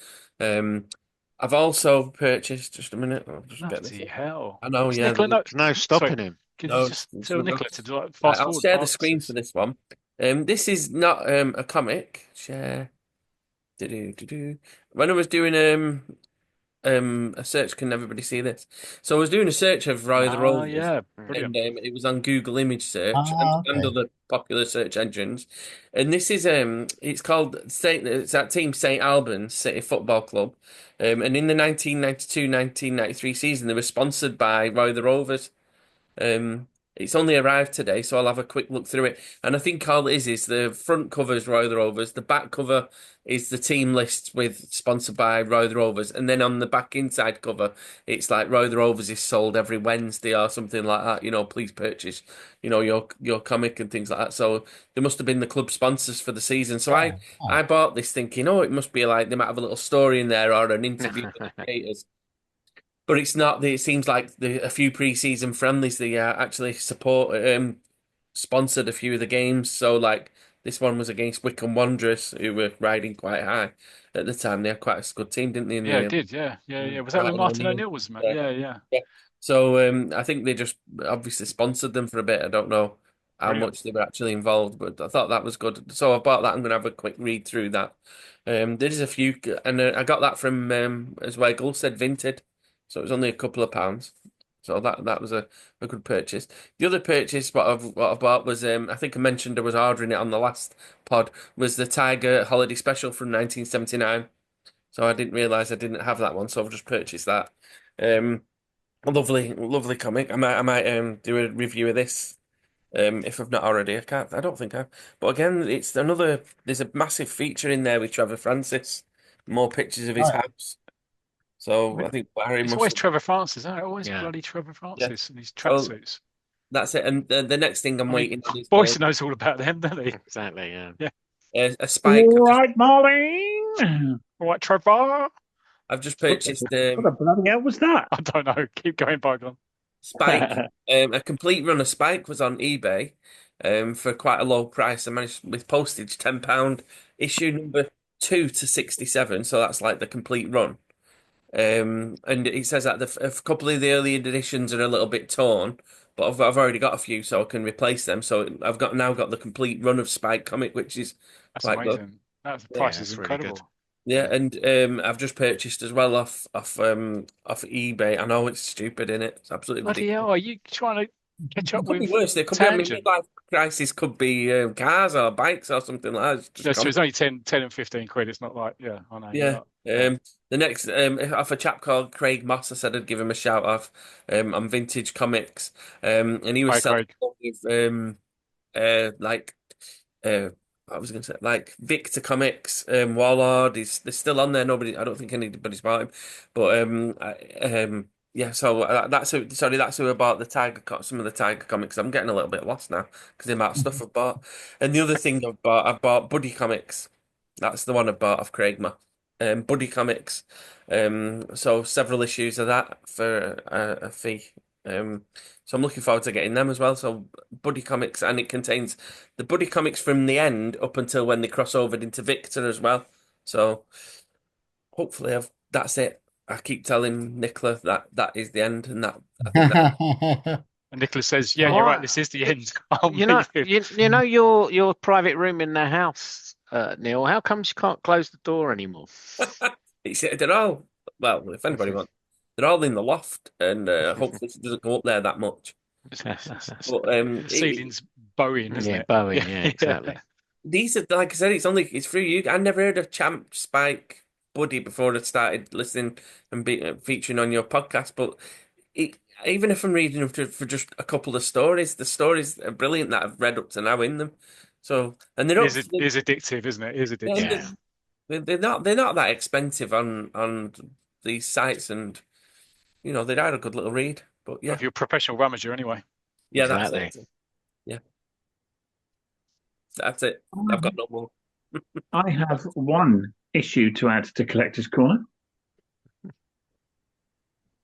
I've also purchased. Just a minute. I'll just get this. Hell! I know. Yeah. No stopping him. Can you just tell Nicola to do fast forward? I'll share the screen for this one. This is not a comic. Share. When I was doing a search, can everybody see this? So I was doing a search of Roy of the Rovers, yeah, Mm. brilliant. and it was on Google image search and Okay. other popular search engines. And this is it's called it's that team St Albans City Football Club. And in the 1992-1993 season, they were sponsored by Roy of the Rovers. It's only arrived today, so I'll have a quick look through it. And I think all it is the front cover is Roy of the Rovers, the back cover is the team list with sponsored by Roy of the Rovers, and then on the back inside cover, it's like Roy of the Rovers is sold every Wednesday or something like that. Please purchase, your comic and things like that. So they must have been the club sponsors for the season. So I Oh. I bought this thinking, oh, it must be like they might have a little story in there or an interview with the creators. But it's not. It seems like a few pre-season friendlies they actually sponsored a few of the games. So like this one was against Wycombe Wanderers, who were riding quite high at the time. They had quite a good team, didn't they? Yeah, it did. Yeah. Was that when Martin Martin O'Neill. O'Neill was, man? Yeah. Yeah. Yeah. So I think they just obviously sponsored them for a bit. I don't know how Brilliant. much they were actually involved, but I thought that was good. So I bought that. I'm going to have a quick read through that. There is a few, and I got that from as Weigel said, Vinted. So it was only a couple of pounds. So that was a good purchase. The other purchase what I bought was I think I mentioned I was ordering it on the last pod was the Tiger Holiday Special from 1979. So I didn't realize I didn't have that one, so I've just purchased that. A lovely comic. I might do a review of this if I've not already. I don't think I've. But again, it's another. There's a massive feature in there with Trevor Francis, more pictures of his Right. house. So I think Barry It's must. always Trevor Francis, isn't it? Always Yeah. bloody Trevor Yeah. Francis and his So tracksuits. that's it. And the next thing I'm I mean, waiting on is Boyce knows all about them, doesn't he? Exactly, yeah. a spike. All right, Marlene. All right, Trevor. I've just purchased What the bloody hell was that? I don't know. Keep going, Bygone. Spike. A complete run of Spike was on eBay for quite a low price. I managed with postage £10. Issue number 2 to 67, so that's like the complete run. And it says that a couple of the early editions are a little bit torn, but I've already got a few, so I can replace them. So I've now got the complete run of Spike comic, which is That's quite good. amazing. That Yeah, price that's is really incredible. good. Yeah, and I've just purchased as well off eBay. I know it's stupid, innit? It's absolutely Bloody ridiculous. hell, are you trying to catch It up could be with worse. There could be a Tangent? midlife crisis. Could be cars or bikes or something like that. It's just No, so it's constant. only 10 and 15 quid. It's not like, yeah, I know. Yeah. Yeah. The next off a chap called Craig Moss. I said I'd give him a shout off on Vintage Comics. And he was Hi, selling Craig. like I was going to say like Victor Comics, Warlord. They're still on there. I don't think anybody's bought him, but yeah. So that's who I bought some of the Tiger comics. I'm getting a little bit lost now because the amount of stuff I've bought. And the other thing I've bought Buddy Comics. That's the one I bought off Craig Ma. Buddy Comics. So several issues of that for a fee. So I'm looking forward to getting them as well. So Buddy Comics, and it contains the Buddy Comics from the end up until when they cross over into Victor as well. So hopefully that's it. I keep telling Nicola that is the end, and that I think that And Nicholas says, yeah, Oh, you're right. This is the end. I'll You know, leave you know your private room in the house, Neil. How comes you can't close the door anymore? they're all well. If anybody wants, they're all in the loft, and hopefully it doesn't go up there that much. But The ceiling's bowing, isn't Yeah, it? Boeing, yeah, exactly. these are like I said, it's through you. I never heard of Champ Spike Buddy before I started listening and featuring on your podcast. But even if I'm reading them for just a couple of stories, the stories are brilliant that I've read up to now in them. So and they're It is addictive, isn't it? It is addictive. Yeah. they're not that expensive on these sites, and they are a good little read. But yeah, If you're a professional rummager, anyway. yeah, Exactly. that's it. Yeah, that's it. I've got no more. I have one issue to add to Collector's Corner,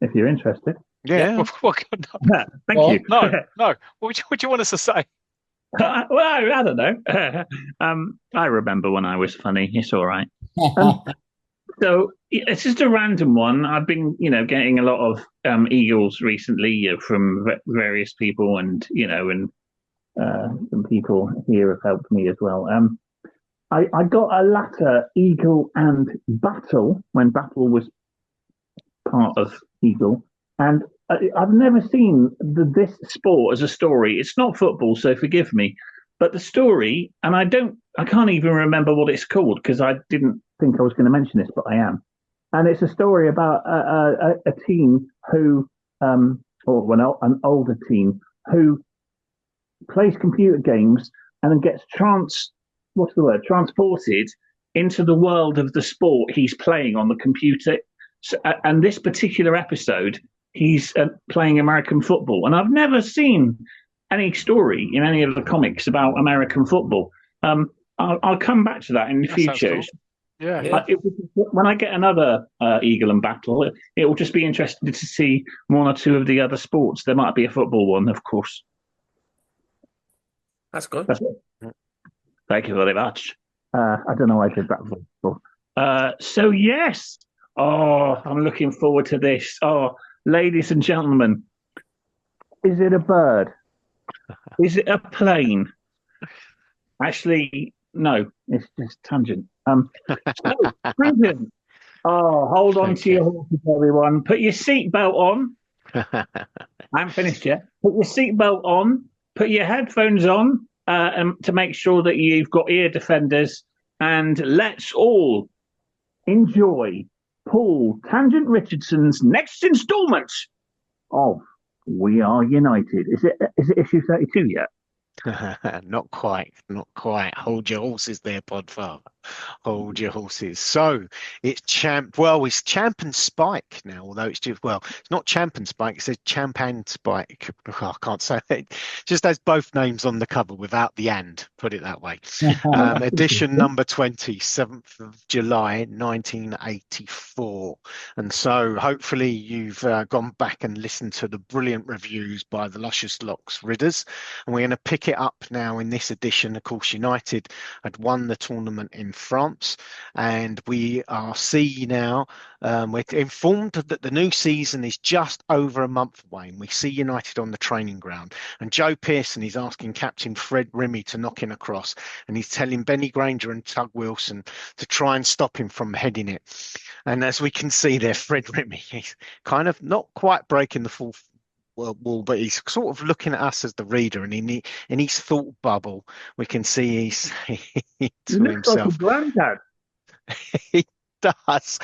if you're interested. Yeah. No, Thank Well, you. no. What do you want us to say? Well, I don't know. I remember when I was funny. It's all right. So it's just a random one. I've been, getting a lot of eagles recently from various people, and some people here have helped me as well. I got a latter Eagle and Battle when Battle was part of Eagle, and I've never seen this sport as a story. It's not football, so forgive me, but the story, and I can't even remember what it's called because I didn't think I was going to mention this, but I am. And it's a story about a team who, or well, an older team who plays computer games and then gets what's the word, transported into the world of the sport he's playing on the computer. So, and this particular episode, he's playing American football, and I've never seen any story in any of the comics about American football. I'll come back to that in the future. Cool. Yeah. When I get another Eagle and Battle, it will just be interesting to see one or two of the other sports. There might be a football one, of course. That's good. Thank you very much. I don't know why I did that before. So yes. Oh, I'm looking forward to this. Oh, ladies and gentlemen, is it a bird? Is it a plane? Actually, no, it's just tangent. Tangent. Oh, hold on to your horses, everyone. Put your seatbelt on. I haven't finished yet. Put your seatbelt on. Put your headphones on to make sure that you've got ear defenders. And let's all enjoy Paul Tangent Richardson's next instalment of We Are United. Is it issue 32 yet? Not quite. Hold your horses there, Podfather. Hold your horses. So it's Champ and Spike now, although it's it's not Champ and Spike, it says Champ and Spike. I can't say it. Just has both names on the cover without the and, put it that way. Edition number 20, 7th of July 1984. And so hopefully you've gone back and listened to the brilliant reviews by the Luscious Locks Ridders, and we're going to pick it up now in this edition. Of course, United had won the tournament in France, and we are now we're informed that the new season is just over a month away, and we see United on the training ground, and Joe Pearson is asking Captain Fred Remy to knock in across, and he's telling Benny Granger and Tug Wilson to try and stop him from heading it. And as we can see there, Fred Remy, he's kind of not quite breaking the full wall, but he's sort of looking at us as the reader, and in his thought bubble, we can see he's to himself. Like He does,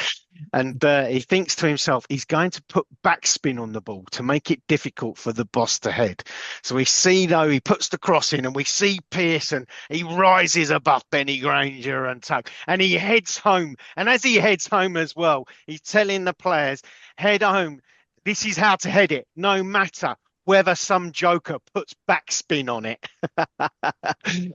and he thinks to himself, he's going to put backspin on the ball to make it difficult for the boss to head. So we see, though, he puts the cross in, and we see Pearson. He rises above Benny Granger and Tug, and he heads home. And as he heads home as well, he's telling the players, head home. This is how to head it, no matter whether some joker puts backspin on it.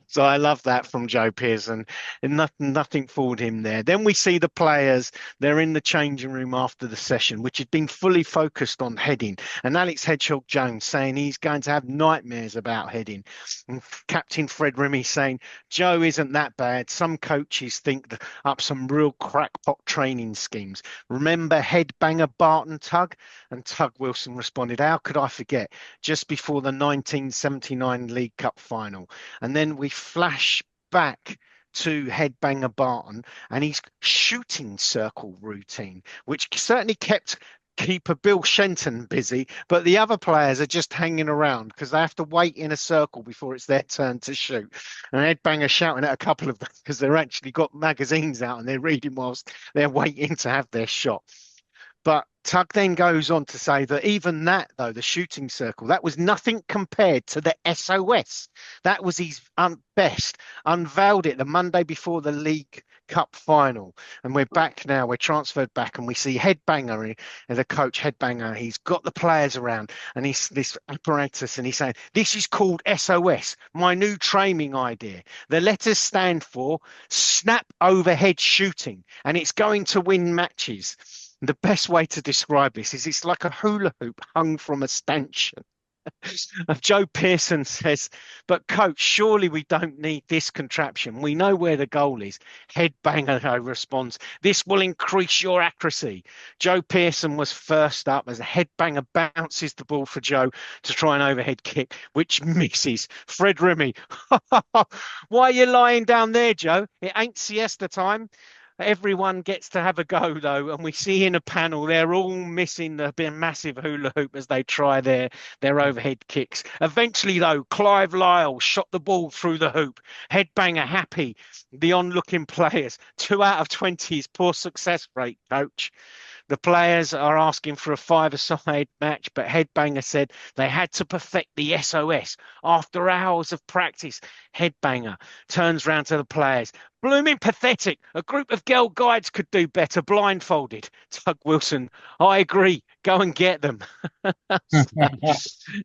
So I love that from Joe Pearson. And nothing fooled him there. Then we see the players. They're in the changing room after the session, which had been fully focused on heading. And Alex Hedgehog Jones saying he's going to have nightmares about heading. And Captain Fred Remy saying, Joe isn't that bad. Some coaches think up some real crackpot training schemes. Remember Headbanger Barton Tug? And Tug Wilson responded, how could I forget? Just before the 1979 League Cup final. And then we flash back to Headbanger Barton and his shooting circle routine, which certainly kept keeper Bill Shenton busy, but the other players are just hanging around because they have to wait in a circle before it's their turn to shoot. And Headbanger shouting at a couple of them because they're actually got magazines out and they're reading whilst they're waiting to have their shot. But Tug then goes on to say that even that, though, the shooting circle, that was nothing compared to the SOS. That was his best. Unveiled it the Monday before the League Cup final. And we're back now. We're transferred back and we see Headbanger, the coach Headbanger. He's got the players around and he's this apparatus and he's saying, this is called SOS, my new training idea. The letters stand for snap overhead shooting, and it's going to win matches. The best way to describe this is it's like a hula hoop hung from a stanchion. Joe Pearson says, but coach, surely we don't need this contraption. We know where the goal is. Headbanger responds, this will increase your accuracy. Joe Pearson was first up as a headbanger bounces the ball for Joe to try an overhead kick, which misses. Fred Remy, why are you lying down there, Joe? It ain't siesta time. Everyone gets to have a go, though, and we see in a panel they're all missing the massive hula hoop as they try their overhead kicks. Eventually, though, Clive Lyle shot the ball through the hoop. Headbanger happy. The onlooking players, 2 out of 20 is poor success rate, coach. The players are asking for a 5-a-side match, but Headbanger said they had to perfect the SOS. After hours of practice, Headbanger turns round to the players. Blooming pathetic. A group of girl guides could do better blindfolded. Tug Wilson, I agree. Go and get them.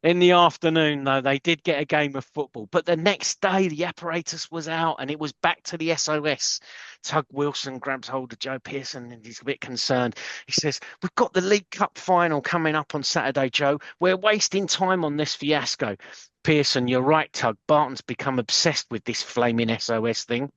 In the afternoon, though, they did get a game of football. But the next day, the apparatus was out and it was back to the SOS. Tug Wilson grabs hold of Joe Pearson and he's a bit concerned. He says, we've got the League Cup final coming up on Saturday, Joe. We're wasting time on this fiasco. Pearson, you're right, Tug. Barton's become obsessed with this flaming SOS thing.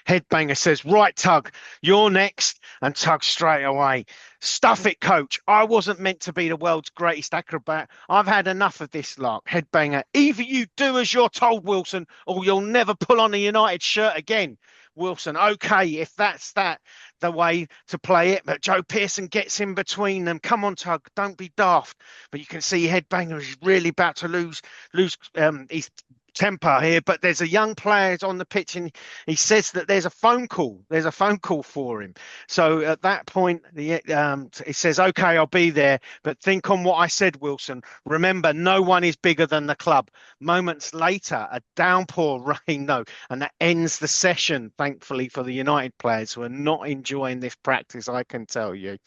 Headbanger says, right, Tug, you're next. And Tug straight away, stuff it, coach. I wasn't meant to be the world's greatest acrobat. I've had enough of this lark. Headbanger, either you do as you're told, Wilson, or you'll never pull on a United shirt again. Wilson, okay, if that's the way to play it. But Joe Pearson gets in between them. Come on, Tug, don't be daft. But you can see Headbanger is really about to lose his temper here, but there's a young player on the pitch and he says that there's a phone call for him. So at that point it says, okay, I'll be there, but think on what I said, Wilson. Remember, no one is bigger than the club. Moments later, a downpour rain, though, and that ends the session, thankfully, for the United players who are not enjoying this practice, I can tell you.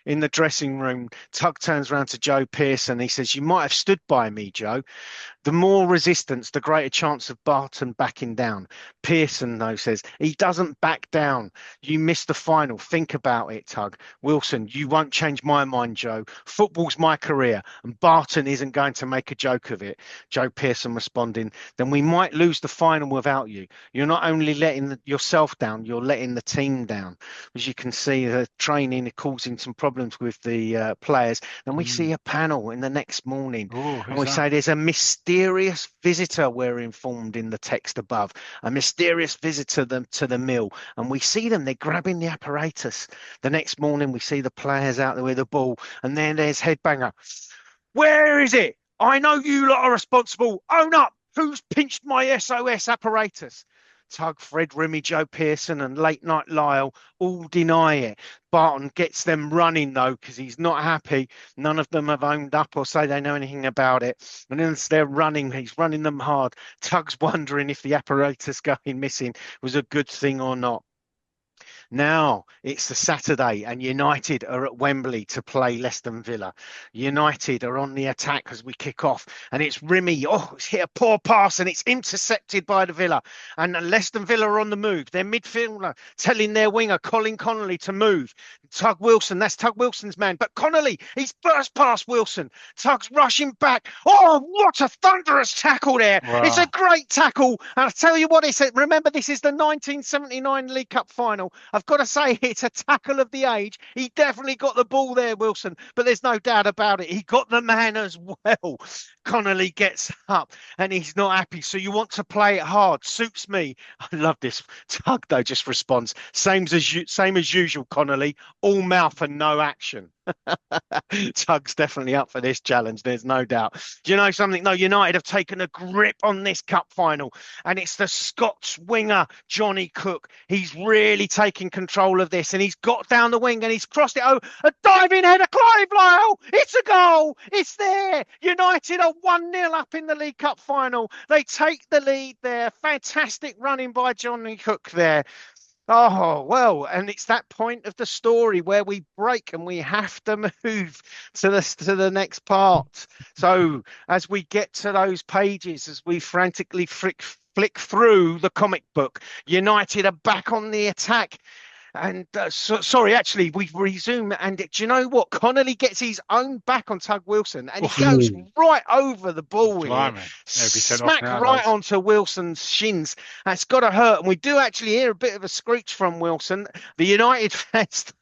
In the dressing room, Tug turns around to Joe Pearson. He says, you might have stood by me, Joe. The more resistance, the greater chance of Barton backing down. Pearson, though, says, he doesn't back down. You missed the final. Think about it, Tug. Wilson, you won't change my mind, Joe. Football's my career, and Barton isn't going to make a joke of it. Joe Pearson responding, then we might lose the final without you. You're not only letting yourself down, you're letting the team down. As you can see, the training is causing some problems with the players. And we see a panel in the next morning. And we say there's a mysterious visitor, we're informed in the text above, a mysterious visitor to the mill, and we see them, they're grabbing the apparatus. The next morning we see the players out there with the ball, and then there's Headbanger. Where is it? I know you lot are responsible. Own up. Who's pinched my SOS apparatus? Tug, Fred Remy, Joe Pearson and Late Night Lyle all deny it. Barton gets them running, though, because he's not happy. None of them have owned up or say they know anything about it. And as they're running, he's running them hard. Tug's wondering if the apparatus going missing was a good thing or not. Now it's the Saturday and United are at Wembley to play Leicester Villa. United are on the attack as we kick off, and it's Remy. Oh, it's hit a poor pass and it's intercepted by the Villa. And Leicester Villa are on the move. Their midfielder telling their winger, Colin Connolly, to move. Tug Wilson, that's Tug Wilson's man. But Connolly, he's burst past Wilson. Tug's rushing back. Oh, what a thunderous tackle there. Wow. It's a great tackle. And I'll tell you what he said. Remember, this is the 1979 League Cup final. I've got to say, it's a tackle of the age. He definitely got the ball there, Wilson, but there's no doubt about it. He got the man as well. Connolly gets up and he's not happy. So you want to play it hard. Suits me. I love this. Tug, though, just responds, same as usual, Connolly. All mouth and no action. Tug's definitely up for this challenge, there's no doubt. Do you know something? No, United have taken a grip on this cup final, and it's the Scots winger Johnny Cook. He's really taking control of this, and he's got down the wing and he's crossed it. Oh, a diving header, Clive Lyle. It's a goal. It's there. United are 1-0 up in the League Cup final. They take the lead there. Fantastic running by Johnny Cook there. Oh, well, and it's that point of the story where we break and we have to move to the next part. So as we get to those pages, as we frantically flick through the comic book, United are back on the attack. And sorry, actually, we've resumed. And do you know what? Connolly gets his own back on Tug Wilson, and he goes right over the ball here, Blimey. They'll be sent off smack now, right those. onto Wilson's shins. That's got to hurt. And we do actually hear a bit of a screech from Wilson. The United fans,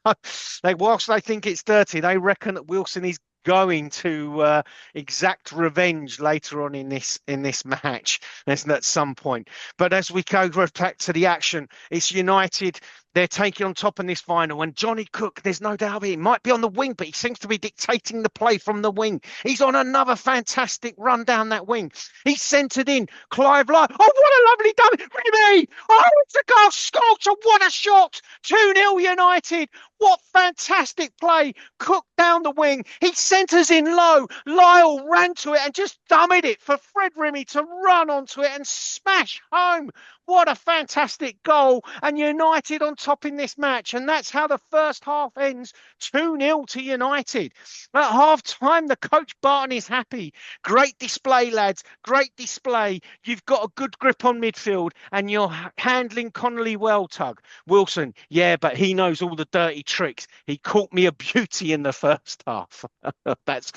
whilst they think it's dirty, they reckon that Wilson is going to exact revenge later on in this match at some point. But as we go back to the action, it's United. They're taking on top in this final. And Johnny Cook, there's no doubt he might be on the wing, but he seems to be dictating the play from the wing. He's on another fantastic run down that wing. He's centred in. Clive Lyall. Oh, what a lovely dummy. Remy. Oh, it's a goal. Sculpture. What a shot. 2-0 United. What fantastic play. Cook down the wing. He centres in low. Lyall ran to it and just dummied it for Fred Remy to run onto it and smash home. What a fantastic goal. And United on top in this match. And that's how the first half ends. 2-0 to United. At half time, the coach Barton is happy. Great display, lads. Great display. You've got a good grip on midfield and you're handling Connolly well, Tug. Wilson, yeah, but he knows all the dirty tricks. He caught me a beauty in the first half. That's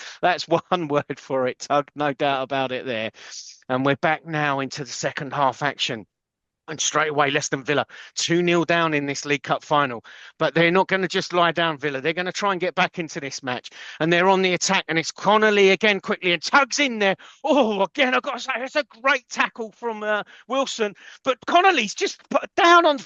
one word for it, Tug. No doubt about it there. And we're back now into the second half action. And straight away, Aston Villa 2-0 down in this League Cup final. But they're not going to just lie down, Villa. They're going to try and get back into this match. And they're on the attack. And it's Connolly again quickly. And Tug's in there. Oh, again, I've got to say, it's a great tackle from Wilson. But Connolly's just put down on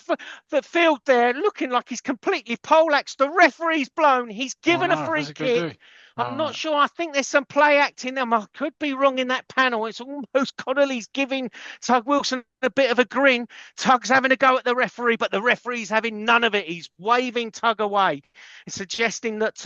the field there, looking like he's completely poleaxed. The referee's blown. He's given a free kick. I'm not sure. I think there's some play acting there. I could be wrong in that panel. It's almost Connolly's giving Tug Wilson a bit of a grin. Tug's having a go at the referee, but the referee's having none of it. He's waving Tug away, suggesting that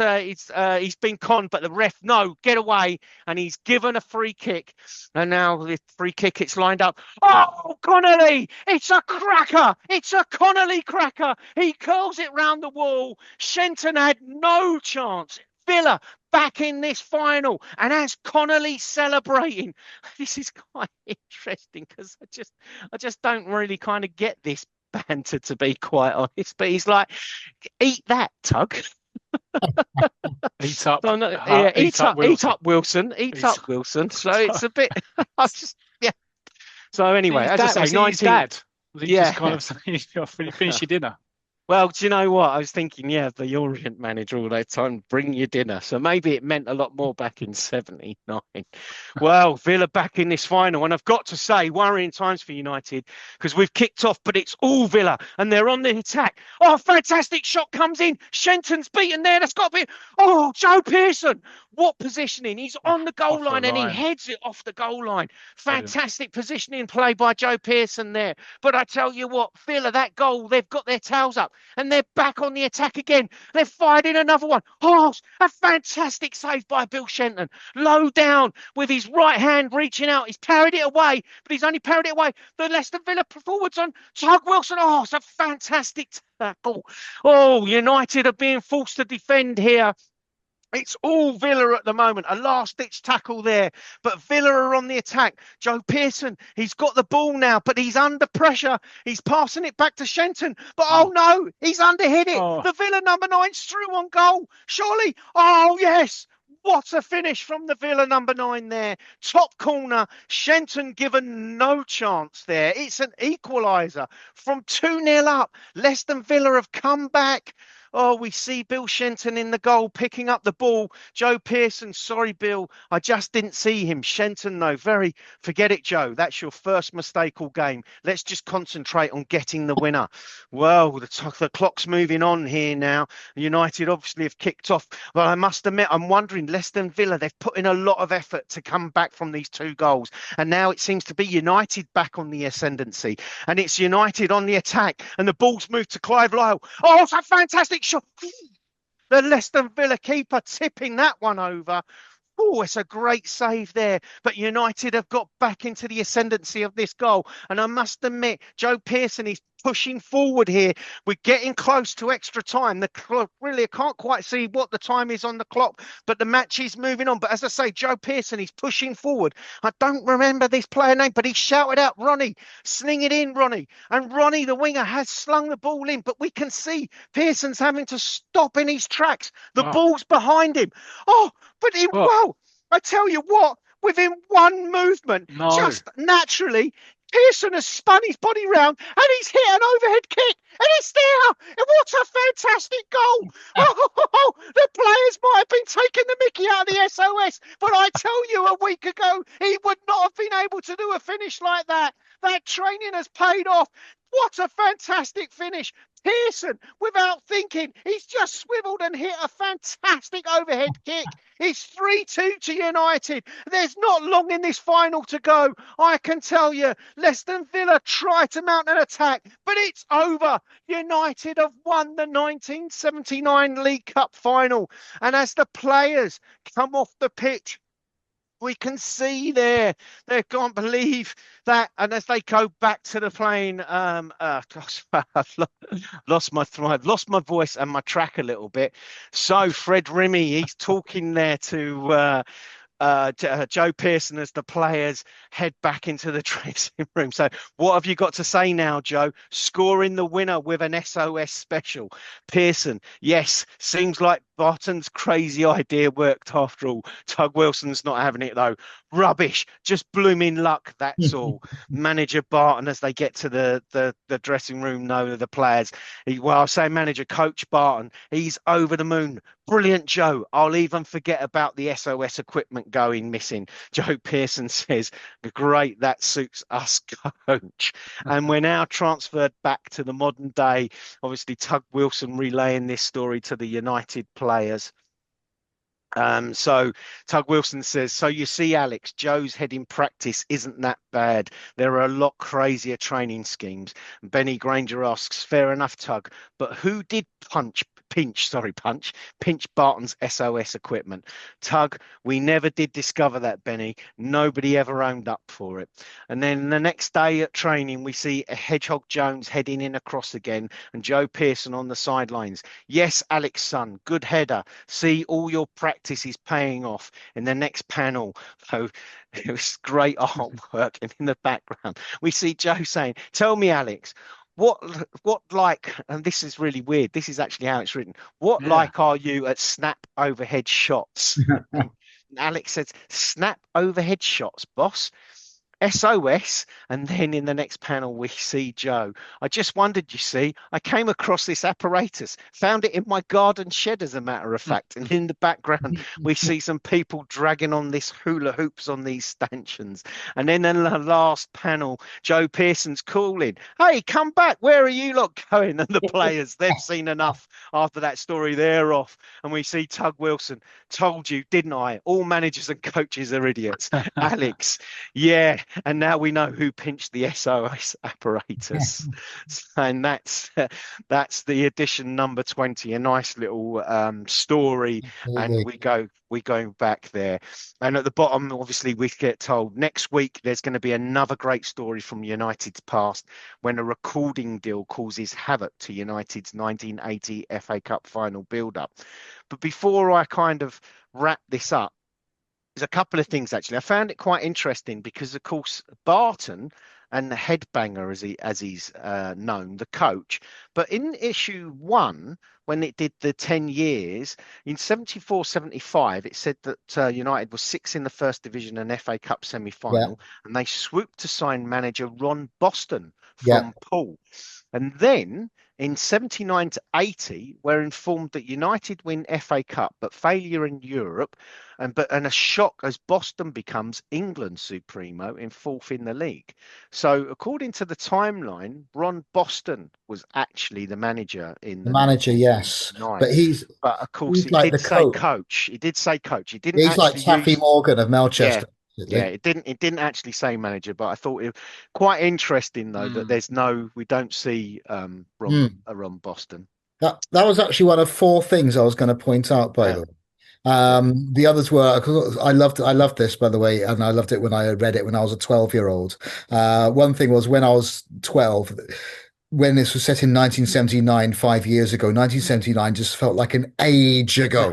he's been conned, but the ref, no, get away. And he's given a free kick. And now the free kick, it's lined up. Oh, Connolly! It's a cracker! It's a Connolly cracker! He curls it round the wall. Shenton had no chance. Villa back in this final, and as Connolly celebrating, this is quite interesting because I just don't really kind of get this banter, to be quite honest. But he's like, "Eat that, Tug." Eat up. Eat up, Wilson. Eat up, Wilson. So it's a bit. Yeah. So anyway, as I say, 19. Dad. Just kind of saying, finish your dinner. Well, do you know what? I was thinking, the Orient manager all that time, bring your dinner. So maybe it meant a lot more back in 79. Well, Villa back in this final. And I've got to say, worrying times for United because we've kicked off, but it's all Villa and they're on the attack. Oh, fantastic shot comes in. Shenton's beaten there. That's got to be. Oh, Joe Pearson. What positioning? He's on the goal line and he heads it off the goal line. Fantastic positioning play by Joe Pearson there. But I tell you what, Villa, that goal, they've got their tails up. And they're back on the attack again. They've fired in another one. Oh, a fantastic save by Bill Shenton. Low down with his right hand reaching out. He's parried it away, but he's only parried it away. The Leicester Villa forwards on Tug Wilson. Oh, it's a fantastic tackle. Oh, United are being forced to defend here. It's all Villa at the moment. A last-ditch tackle there. But Villa are on the attack. Joe Pearson, he's got the ball now, but he's under pressure. He's passing it back to Shenton. But, oh no, he's underhit it. Oh. The Villa number 9's through on goal. Surely. Oh, yes. What a finish from the Villa number 9 there. Top corner. Shenton given no chance there. It's an equaliser from 2-0 up. Leicester Villa have come back. Oh, we see Bill Shenton in the goal, picking up the ball. Joe Pearson, sorry, Bill, I just didn't see him. Shenton, no, forget it, Joe. That's your first mistake all game. Let's just concentrate on getting the winner. Well, the clock's moving on here now. United obviously have kicked off. But I must admit, I'm wondering, Leicester Villa, they've put in a lot of effort to come back from these 2 goals. And now it seems to be United back on the ascendancy. And it's United on the attack. And the ball's moved to Clive Lyall. Oh, it's a fantastic shot. The Leicester Villa keeper tipping that one over. Oh, it's a great save there. But United have got back into the ascendancy of this goal. And I must admit, Joe Pearson is pushing forward here. We're getting close to extra time. The clock, really, I can't quite see what the time is on the clock, but the match is moving on. But as I say, Joe Pearson is pushing forward. I don't remember this player name, but he shouted out, Ronnie, sling it in, Ronnie. And Ronnie, the winger, has slung the ball in, but we can see Pearson's having to stop in his tracks. The ball's behind him. Oh, but wow, I tell you what, within one movement, just naturally, Pearson has spun his body round and he's hit an overhead kick and it's there. And what a fantastic goal. Oh, the players might have been taking the mickey out of the SOS, but I tell you, a week ago, he would not have been able to do a finish like that. That training has paid off. What a fantastic finish. Pearson, without thinking, he's just swiveled and hit a fantastic overhead kick. It's 3-2 to United. There's not long in this final to go. I can tell you, Aston Villa try to mount an attack, but it's over. United have won the 1979 League Cup final. And as the players come off the pitch, we can see there, they can't believe that. And as they go back to the plane, gosh, I've lost my voice and my track a little bit. So Fred Rimmy, he's talking there to Joe Pearson as the players head back into the dressing room. So what have you got to say now, Joe? Scoring the winner with an SOS special. Pearson, yes, seems like Barton's crazy idea worked after all. Tug Wilson's not having it though. Rubbish, just blooming luck, that's all. Manager Barton, as they get to the dressing room, know the players. I'll say manager, Coach Barton, he's over the moon. Brilliant, Joe. I'll even forget about the SOS equipment going missing. Joe Pearson says, great, that suits us, coach. And we're now transferred back to the modern day. Obviously, Tug Wilson relaying this story to the United players. So Tug Wilson says, so you see, Alex, Joe's head in practice isn't that bad. There are a lot crazier training schemes. Benny Granger asks, fair enough, Tug, but who did pinch Barton's SOS equipment? Tug, we never did discover that, Benny. Nobody ever owned up for it. And then the next day at training, we see a Hedgehog Jones heading in across again and Joe Pearson on the sidelines. Yes, Alex, son, good header. See, all your practice is paying off. In the next panel, so it was great artwork, and in the background, we see Joe saying, tell me, Alex, what like, and this is really weird, this is actually how it's written, what like are you at snap overhead shots? And Alex says, snap overhead shots, boss. SOS. And then in the next panel, we see Joe. I just wondered, you see, I came across this apparatus, found it in my garden shed, as a matter of fact. And in the background, we see some people dragging on this hula hoops on these stanchions. And then in the last panel, Joe Pearson's calling, hey, come back. Where are you lot going? And the players, they've seen enough after that story. They're off. And we see Tug Wilson. Told you, didn't I? All managers and coaches are idiots. Alex, yeah. And now we know who pinched the SOS apparatus. And that's the edition number 20, a nice little story. And we're going back there. And at the bottom, obviously, we get told next week there's going to be another great story from United's past when a recording deal causes havoc to United's 1980 FA Cup final build-up. But before I kind of wrap this up, there's a couple of things, actually. I found it quite interesting because, of course, Barton and the headbanger, as he's known, the coach. But in issue 1, when it did the 10 years, in 74-75, it said that United was 6th in the First Division and FA Cup semi-final, and they swooped to sign manager Ron Boston from Poole. And then in 79-80, we're informed that United win FA Cup, but failure in Europe, and a shock as Boston becomes England supremo in 4th in the league. So according to the timeline, Ron Boston was actually the manager in the manager, yes. But of course he did say coach. He did say coach. He didn't. He's like Taffy Morgan of Melchester. Yeah, it didn't actually say manager, but I thought it quite interesting though that we don't see Ron Boston. That was actually one of 4 things I was going to point out, by the way. The others were, 'cause I loved this, by the way, and I loved it when I read it when I was a 12-year-old. One thing was when I was 12, when this was set in 1979, 5 years ago, 1979 just felt like an age ago.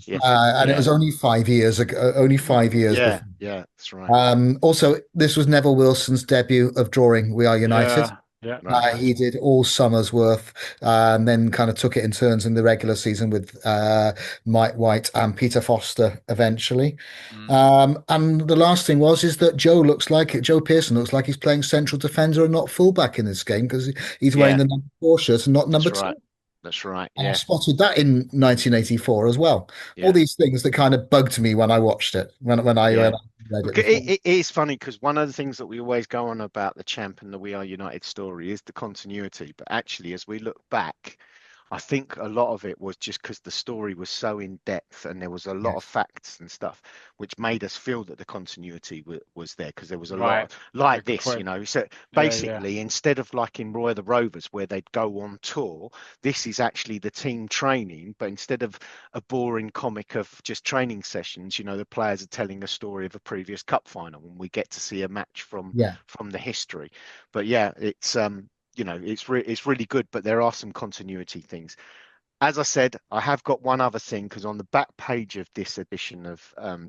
Yeah, And it Yeah. was only 5 years ago, only 5 years yeah, before. yeah, that's right. Also, this was Neville Wilson's debut of drawing We Are United. Yeah. Yeah. Right. Yeah. He did all summer's worth, and then kind of took it in turns in the regular season with Mike White and Peter Foster eventually. Mm. And the last thing is that Joe Pearson looks like he's playing central defender and not fullback in this game because he's wearing Yeah, the number 4 shirt and not number that's 2. right. That's right. And I Yeah, spotted that in 1984 as well. All yeah, these things that kind of bugged me when I watched it, when I yeah. read it Okay, before. it is funny because one of the things that we always go on about the champ and the We Are United story is the continuity. But actually, as we look back, I think a lot of it was just because the story was so in depth and there was a lot of Yes. facts and stuff, which made us feel that the continuity was there because there was a lot Right. of, like Good this, point. So Yeah. basically, instead of like in Roy of the Rovers where they'd go on tour, this is actually the team training, but instead of a boring comic of just training sessions, the players are telling a story of a previous cup final and we get to see a match from Yeah. the history. But yeah, it's really good, but there are some continuity things. As I said, I have got one other thing because on the back page of this edition of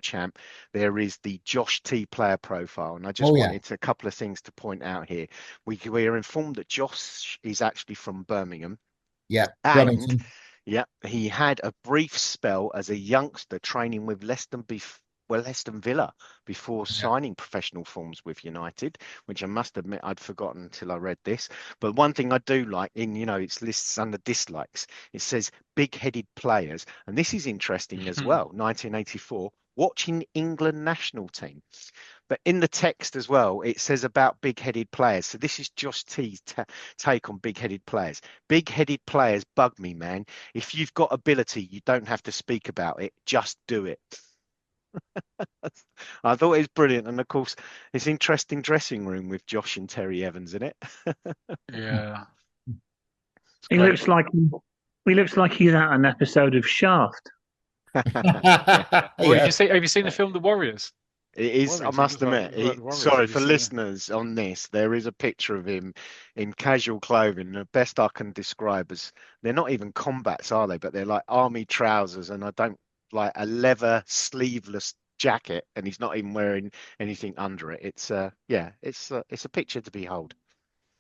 Champ, there is the Josh T player profile, and I just Oh yeah. wanted a couple of things to point out here. We are informed that Josh is actually from Birmingham, Yeah. and Brummington. yeah, he had a brief spell as a youngster training with Leicester Villa before Yeah. signing professional forms with United, which I must admit I'd forgotten until I read this. But one thing I do like its lists under dislikes, it says big-headed players, and this is interesting as well. 1984, watching England national team. But in the text as well, it says about big-headed players. So this is Josh T's take on big-headed players. Big-headed players bug me, man. If you've got ability, you don't have to speak about it. Just do it. I thought it was brilliant. And of course, it's interesting dressing room with Josh and Terry Evans in it. Yeah. It's He great. looks like he's at an episode of Shaft. Yeah. Well, Yeah. have you seen the film The Warriors? It is, I Warriors, must it looks admit. like the Warriors. Sorry Have you for seen it? listeners on this. There is a picture of him in casual clothing. The best I can describe as they're not even combats, are they? But they're like army trousers, and I don't like a leather sleeveless jacket, and he's not even wearing anything under it. It's it's a picture to behold.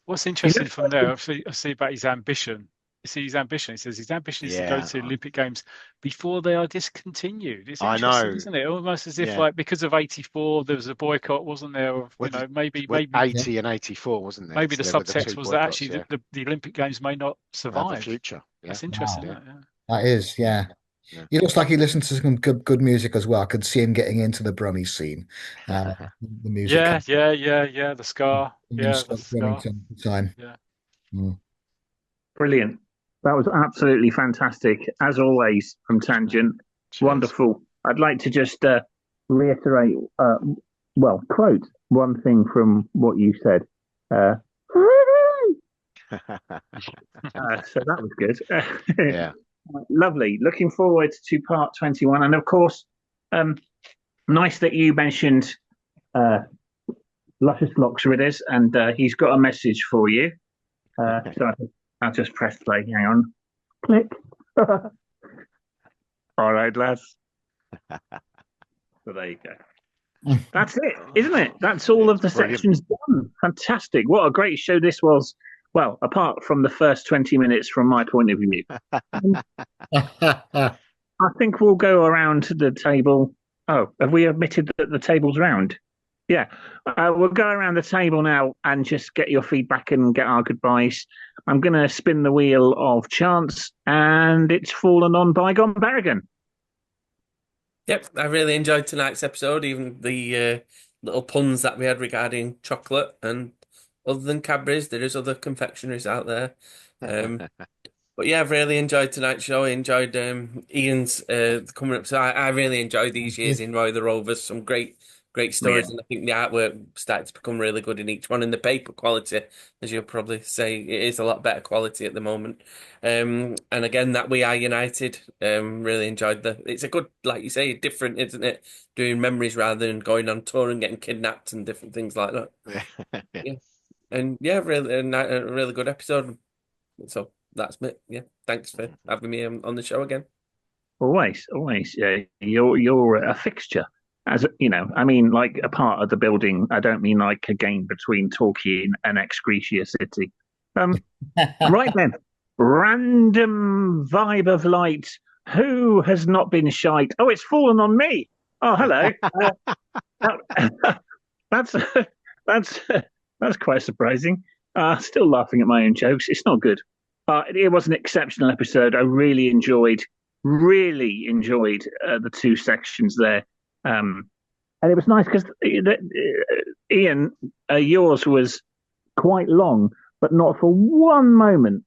What's He interesting looks from like there, I see about his ambition. You see his ambition. He says his ambition is to go Yeah, to the Olympic Games before they are discontinued. It's I interesting, know. isn't it? Almost as if Yeah. like because of '84 there was a boycott, wasn't there? Of, With maybe with maybe 80 and 84, wasn't there? maybe So the there were the subtext two was that boycotts. actually Yeah, the Olympic Games may not have a survive. future. Yeah, That's interesting, Wow. yeah, isn't it? That is, yeah, yeah. He looks like he listens to some good music as well. I could see him getting into the Brummy scene. yeah. The music Yeah, yeah, yeah, yeah. The scar. in Yeah, the Stoke scar. Brummington at the time. Yeah. Mm. brilliant. That was absolutely fantastic, as always, from Tangent. Cheers. Wonderful. I'd like to just reiterate, quote one thing from what you said. Uh, so that was good. Yeah. Lovely. Looking forward to part 21. And of course, nice that you mentioned Luscious Locks Ridders, and he's got a message for you. So I'll just press play. Hang on. Click. All right, lads. So there you go. That's it, isn't it? That's all of the Brilliant. sections done. Fantastic. What a great show this was. Well, apart from the first 20 minutes from my point of view. I think we'll go around to the table. Oh, have we admitted that the table's round? Yeah. We'll go around the table now and just get your feedback and get our goodbyes. I'm going to spin the wheel of chance, and it's fallen on Bygone Barrigan. Yep, I really enjoyed tonight's episode, even the little puns that we had regarding chocolate. And other than Cadbury's, there is other confectionaries out there. But yeah, I've really enjoyed tonight's show. I enjoyed Ian's coming up. So I really enjoyed these years in Roy of the Rovers. Some great great stories, Yeah. and I think the artwork started to become really good in each one. And the paper quality, as you'll probably say, it is a lot better quality at the moment. And again, that We Are United, really enjoyed it's a good, like you say, different, isn't it? Doing memories rather than going on tour and getting kidnapped and different things like that. Yeah. Yeah. And yeah, really a really good episode. So that's it. Yeah. Thanks for having me on the show again. Always. You're a fixture. As you know, I mean, like a part of the building. I don't mean like a game between Torquay and Excretia City. Right then, random vibe of light. Who has not been shite? Oh, it's fallen on me. Oh, hello. That's that's that's quite surprising. Still laughing at my own jokes. It's not good. It was an exceptional episode. I really enjoyed the two sections there. And it was nice because Ian, yours was quite long, but not for one moment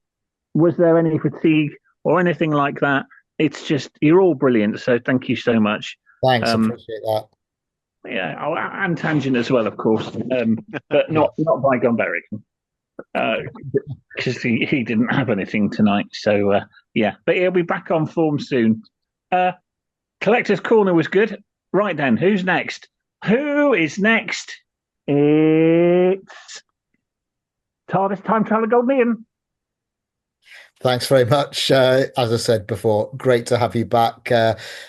was there any fatigue or anything like that. It's just you're all brilliant. So thank you so much. Thanks, appreciate that. Yeah, and Tangent as well, of course, but not Bygone Berry, because he didn't have anything tonight. So yeah, but he'll be back on form soon. Collector's Corner was good. Right then, who's next? Who is next? It's TARDIS Time Traveler Golden Ian. Thanks very much. As I said before, great to have you back,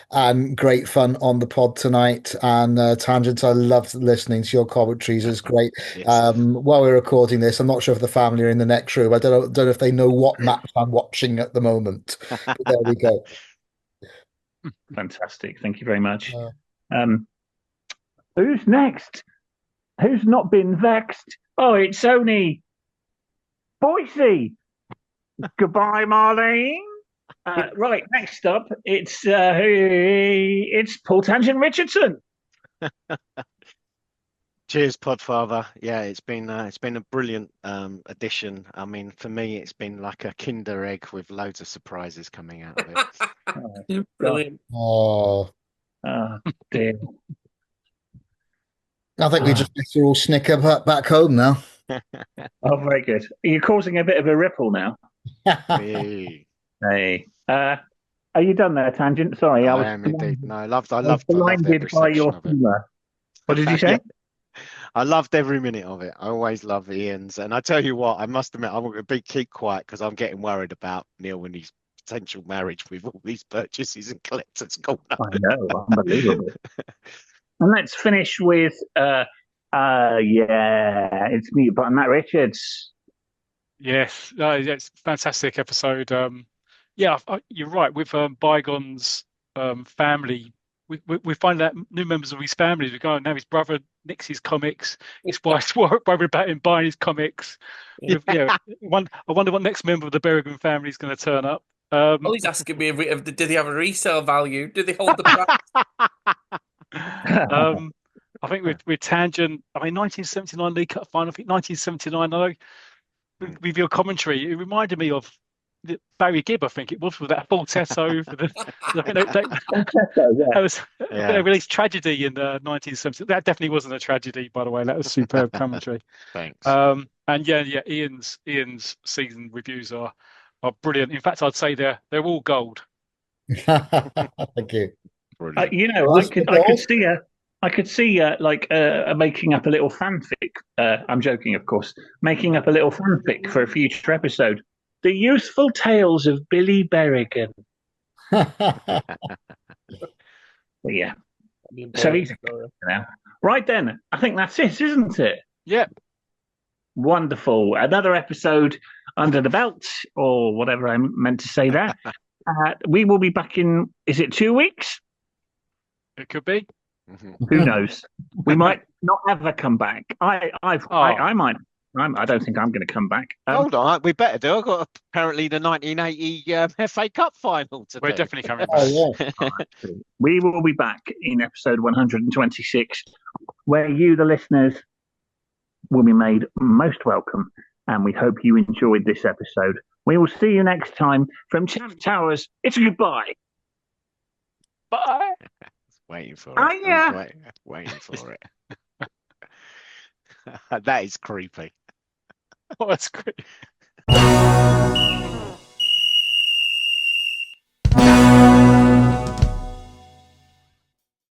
and great fun on the pod tonight. And Tangent, I loved listening to your commentaries. It's great. Yes. While we're recording this, I'm not sure if the family are in the next room. I don't know if they know what match I'm watching at the moment. But there we go. Fantastic. Thank you very much. Who's next? Who's not been vexed? Oh, it's only Boise. Goodbye, Marlene. Right, next up, it's Paul Tangent Richardson. Cheers, Podfather. Yeah, it's been a brilliant addition. I mean, for me, it's been like a Kinder egg with loads of surprises coming out of it. Brilliant. Oh, dear. I think we just need to all snicker back home now. Oh, very good. You're causing a bit of a ripple now. Hey. Hey. Are you done there, Tangent? Sorry, I am indeed. No, I loved blinded every by your section of it. humour. What did you say? Yeah. I loved every minute of it. I always love Ian's, and I tell you what, I must admit, I'm going to keep quiet because I'm getting worried about Neil and his potential marriage with all these purchases and collectors. I know, unbelievable. And let's finish with, it's me, but Matt Richards. Yes, it's a fantastic episode. Yeah, you're right. With Bygone's family, we find out new members of his family. We go now. His brother nicks his comics. His wife's worried about him buying his comics. I wonder what next member of the Bygone family is going to turn up. Well, he's asking me did he have a resale value? Did they hold the price? I think with Tangent, I mean, 1979 League Cup final. I think 1979. I know with your commentary, it reminded me of Barry Gibb. I think it was with that falsetto. That released tragedy in 1970. That definitely wasn't a tragedy, by the way. That was superb commentary. Thanks. And yeah, Ian's season reviews are brilliant. In fact, I'd say they're all gold. Thank you. I could see making up a little fanfic. I'm joking, of course. Making up a little fanfic for a future episode. The Youthful Tales of Billy Berrigan. Yeah. So easy now. Right then, I think that's it, isn't it? Yeah. Wonderful. Another episode under the belt, or whatever I meant to say there. We will be back in, is it 2 weeks? It could be. Who knows? We might not ever come back. I might. I don't think I'm going to come back. Hold on, we better do. I've got apparently the 1980 FA Cup final today. We're definitely coming back. We will be back in episode 126, where you, the listeners, will be made most welcome. And we hope you enjoyed this episode. We will see you next time from Champ Towers. It's a goodbye. Bye. Waiting for Oh, it. yeah. Waiting for it. That is creepy. Oh, that's great.